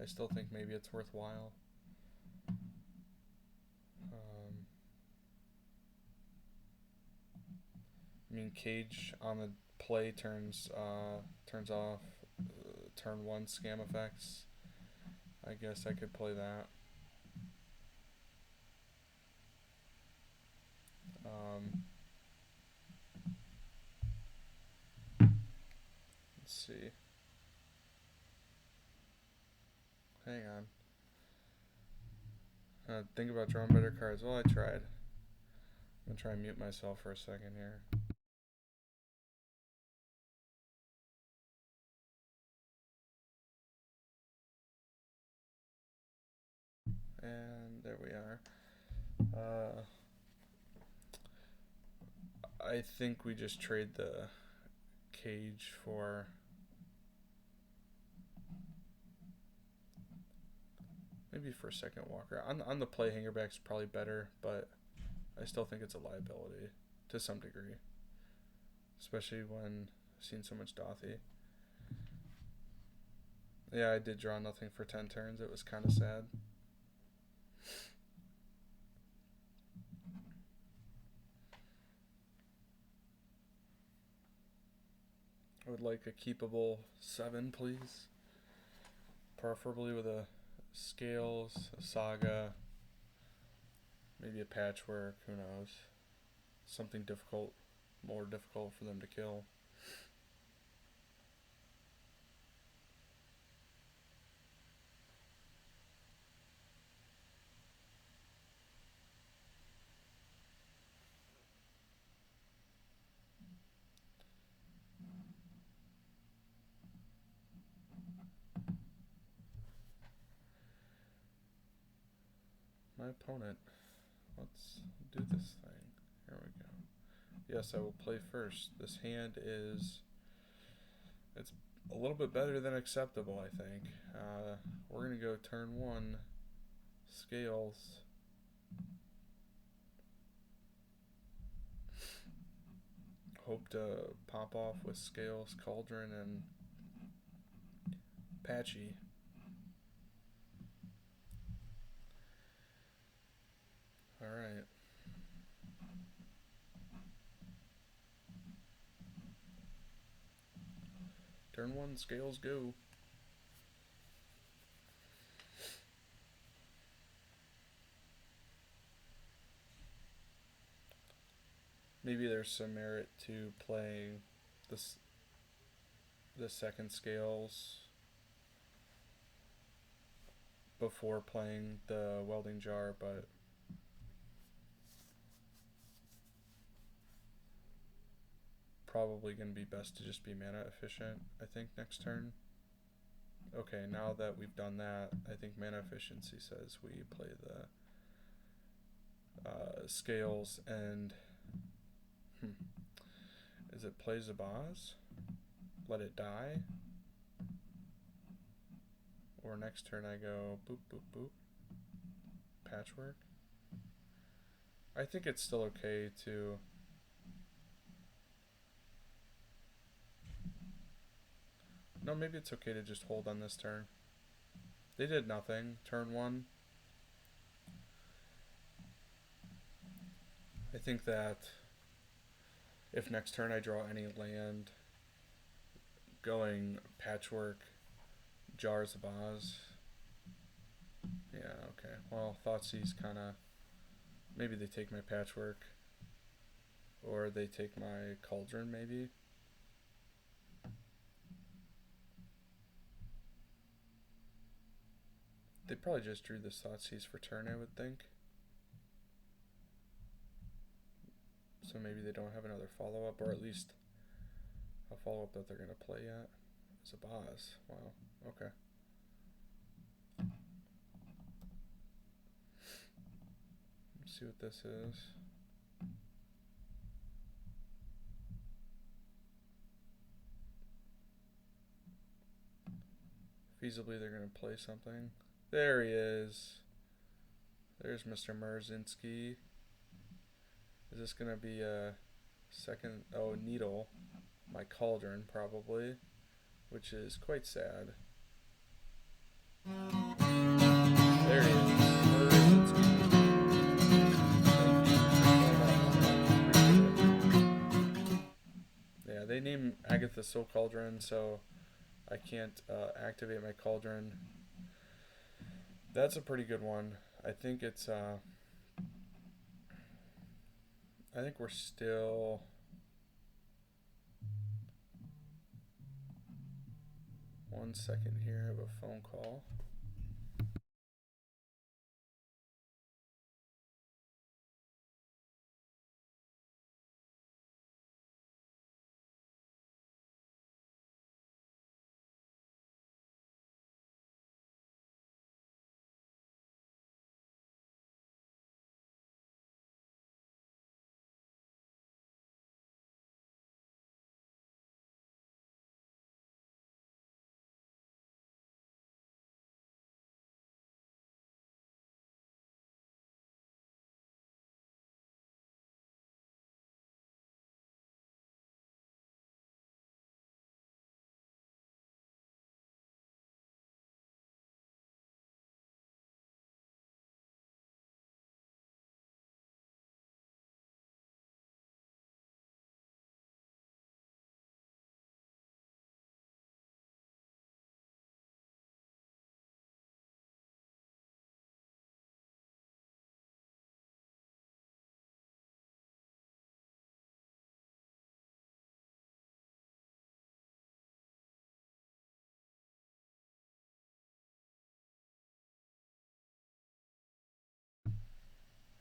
I still think maybe it's worthwhile. I mean, Cage on the play turns off turn 1 scam effects. I guess I could play that. Let's see. Hang on. Think about drawing better cards. Well, I tried. I'm gonna try and mute myself for a second here. And there we are. I think we just trade the Cage for maybe for a second Walker. On the play, Hangerback's probably better, but I still think it's a liability to some degree, especially when I've seen so much Dothy. Yeah, I did draw nothing for 10 turns. It was kind of sad. I would like a keepable 7, please. Preferably with a Scales, a Saga, maybe a Patchwork, who knows. Something difficult, more difficult for them to kill. my opponent. Let's do this thing. Here we go. Yes, I will play first. This hand is... It's a little bit better than acceptable, I think. We're going to go turn 1. Scales. Hope to pop off with Scales, Cauldron, and Patchy. Alright. Turn 1, Scales, go. Maybe there's some merit to playing this the second Scales before playing the welding jar, but probably going to be best to just be mana efficient, I think, next turn. Okay, now that we've done that, I think mana efficiency says we play the Scales and... Is it play Zabaz? Let it die? Or next turn I go boop, boop, boop. Patchwork? I think it's still okay to... No, maybe it's okay to just hold on this turn. They did nothing. Turn 1. I think that if next turn I draw any land, going Patchwork, Jars of Oz. Yeah, okay. Well, Thoughtseize kind of... Maybe they take my Patchwork. Or they take my Cauldron, maybe. They probably just drew this Thoughtseize for turn, I would think. So maybe they don't have another follow-up, or at least a follow-up that they're going to play yet. It's a boss. Wow. Okay. Let's see what this is. Feasibly, they're going to play something. There he is. There's Mr. Merzinski. Is this going to be a second... Oh, Needle. My Cauldron, probably. Which is quite sad. There he is. Merzinski. Yeah, they named Agatha Soul Cauldron, so I can't activate my Cauldron. That's a pretty good one. I think it's... I think we're still... One second here, I have a phone call.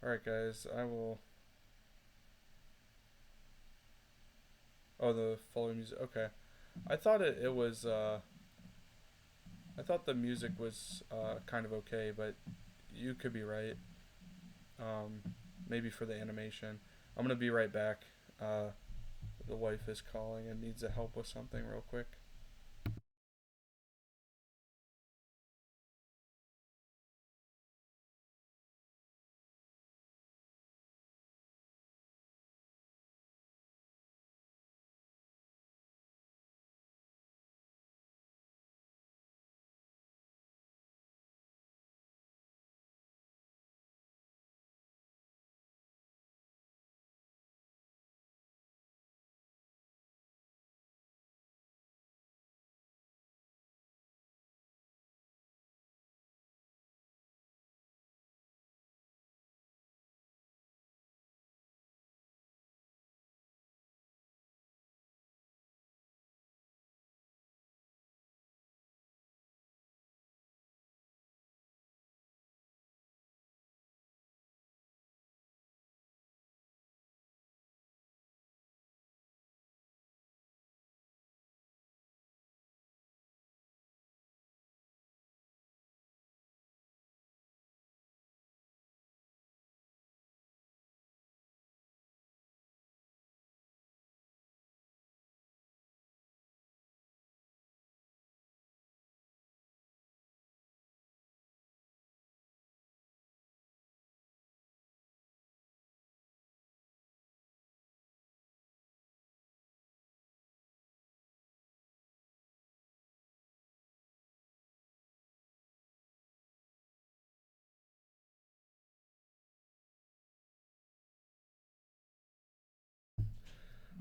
Alright guys, I will... Oh, the following music, okay. I thought it was, I thought the music was kind of okay, but you could be right. Um, maybe for the animation. I'm gonna be right back. Uh, the wife is calling and needs a help with something real quick.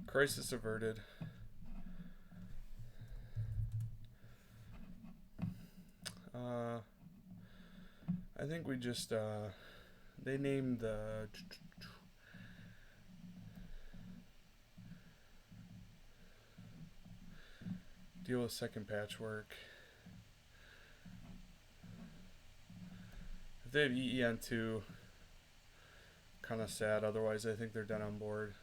Crisis averted. Uh, I think we just they named the deal with second patchwork. If they have EEN2, kind of sad. Otherwise, I think they're dead on board.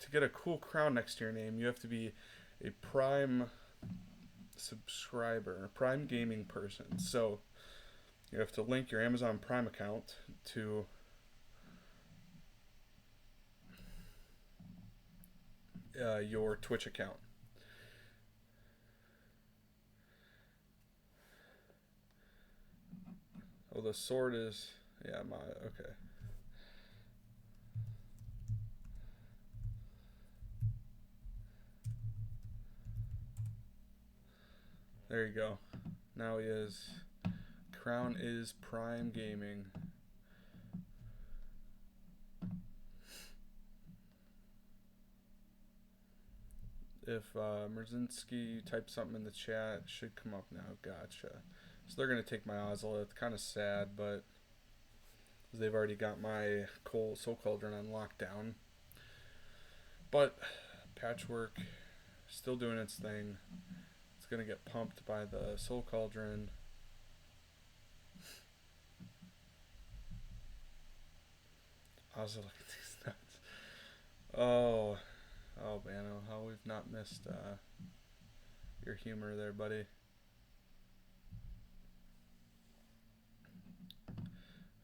To get a cool crown next to your name, you have to be a Prime subscriber, a Prime gaming person. So you have to link your Amazon Prime account to your Twitch account. Oh, the sword is, yeah, my, okay. There you go. Now he is. Crown is Prime Gaming. If Merzinski types something in the chat, it should come up now. Gotcha. So they're going to take my Ozolith. Kind of sad, but they've already got my Soul Cauldron on lockdown. But Patchwork still doing its thing. It's going to get pumped by the Soul Cauldron. Also, look at these nuts. Oh, man, how we've not missed your humor there, buddy.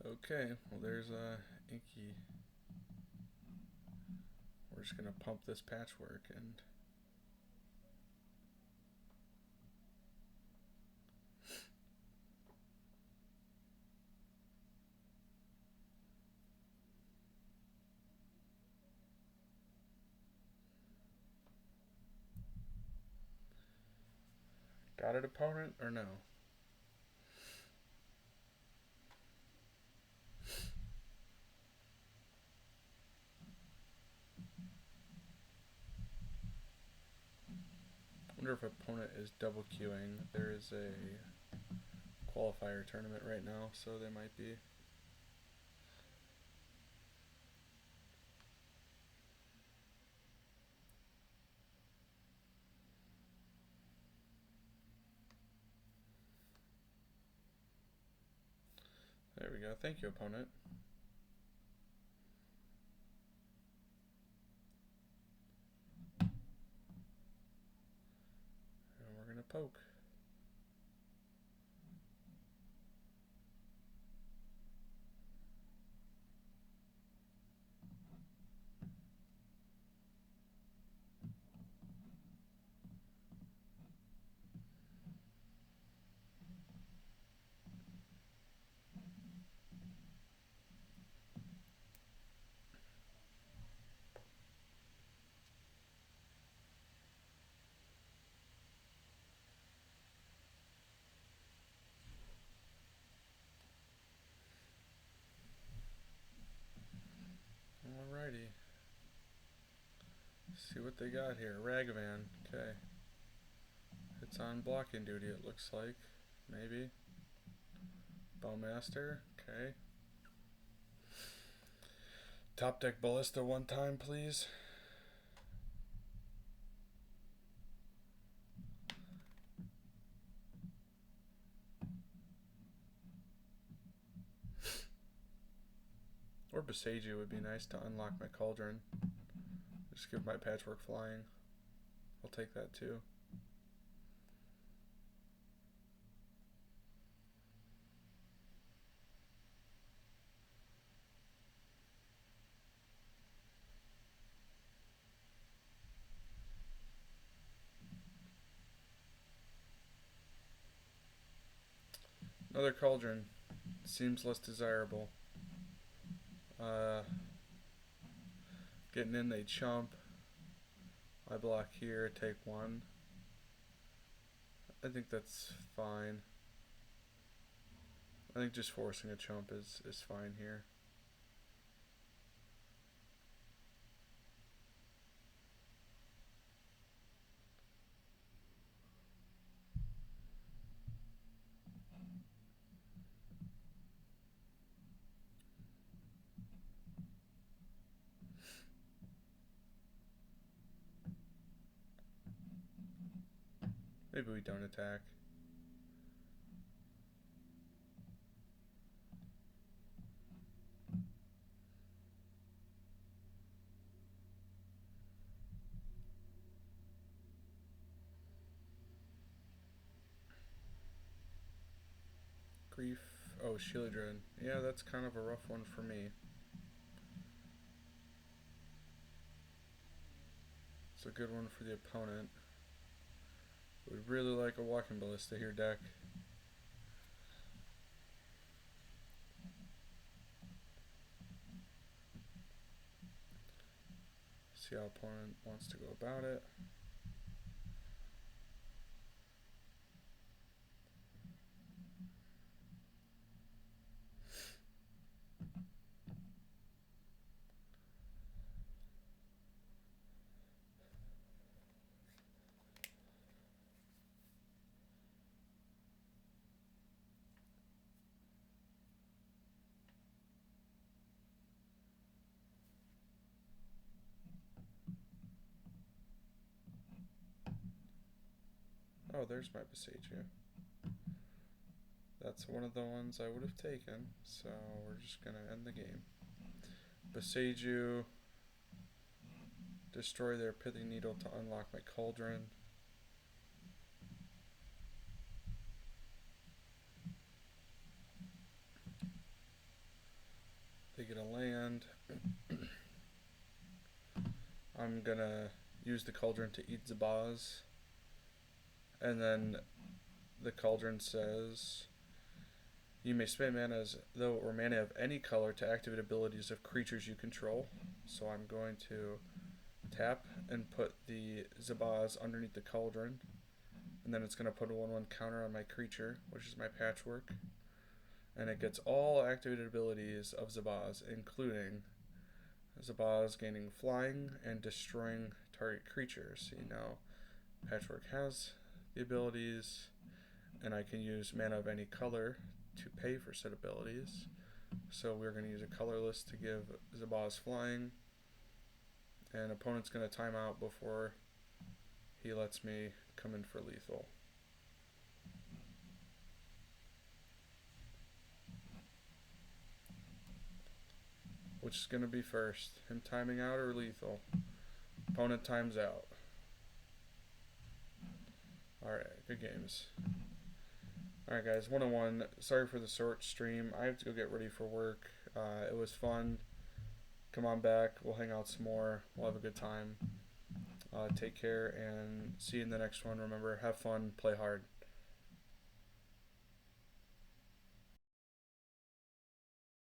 Okay, well, there's Inky. We're just gonna pump this Patchwork and got an opponent or no? I wonder if opponent is double queuing. There is a qualifier tournament right now, so they might be. There we go. Thank you, opponent. Poke. Alrighty. See what they got here. Ragavan. Okay. It's on blocking duty, it looks like. Maybe. Bowmaster. Okay. Top deck Ballista one time, please. Or Besage would be nice to unlock my Cauldron. Just give my Patchwork flying. I'll take that too. Another Cauldron. Seems less desirable. Getting in, they chump. I block here, take one. I think that's fine. I think just forcing a chump is fine here. Maybe we don't attack. Grief. Oh, Shieldred. Yeah, that's kind of a rough one for me. It's a good one for the opponent. Would really like a Walking Ballista here, deck. See how opponent wants to go about it. Oh, there's my Besage. That's one of the ones I would have taken, so we're just going to end the game. Besage, destroy their Pithing Needle to unlock my Cauldron. They get a land. I'm going to use the Cauldron to eat Zabaz. And then the Cauldron says, you may spend mana as though or mana of any color to activate abilities of creatures you control. So I'm going to tap and put the Zabaz underneath the Cauldron. And then it's going to put a 1/1 counter on my creature, which is my Patchwork. And it gets all activated abilities of Zabaz, including Zabaz gaining flying and destroying target creatures. See, now Patchwork has the abilities, and I can use mana of any color to pay for said abilities. So we're going to use a colorless to give Zabaz flying, and opponent's going to time out before he lets me come in for lethal. Which is going to be first, him timing out or lethal? Opponent times out. All right, good games. All right, guys, 101. Sorry for the short stream. I have to go get ready for work. It was fun. Come on back. We'll hang out some more. We'll have a good time. Take care and see you in the next one. Remember, have fun, play hard.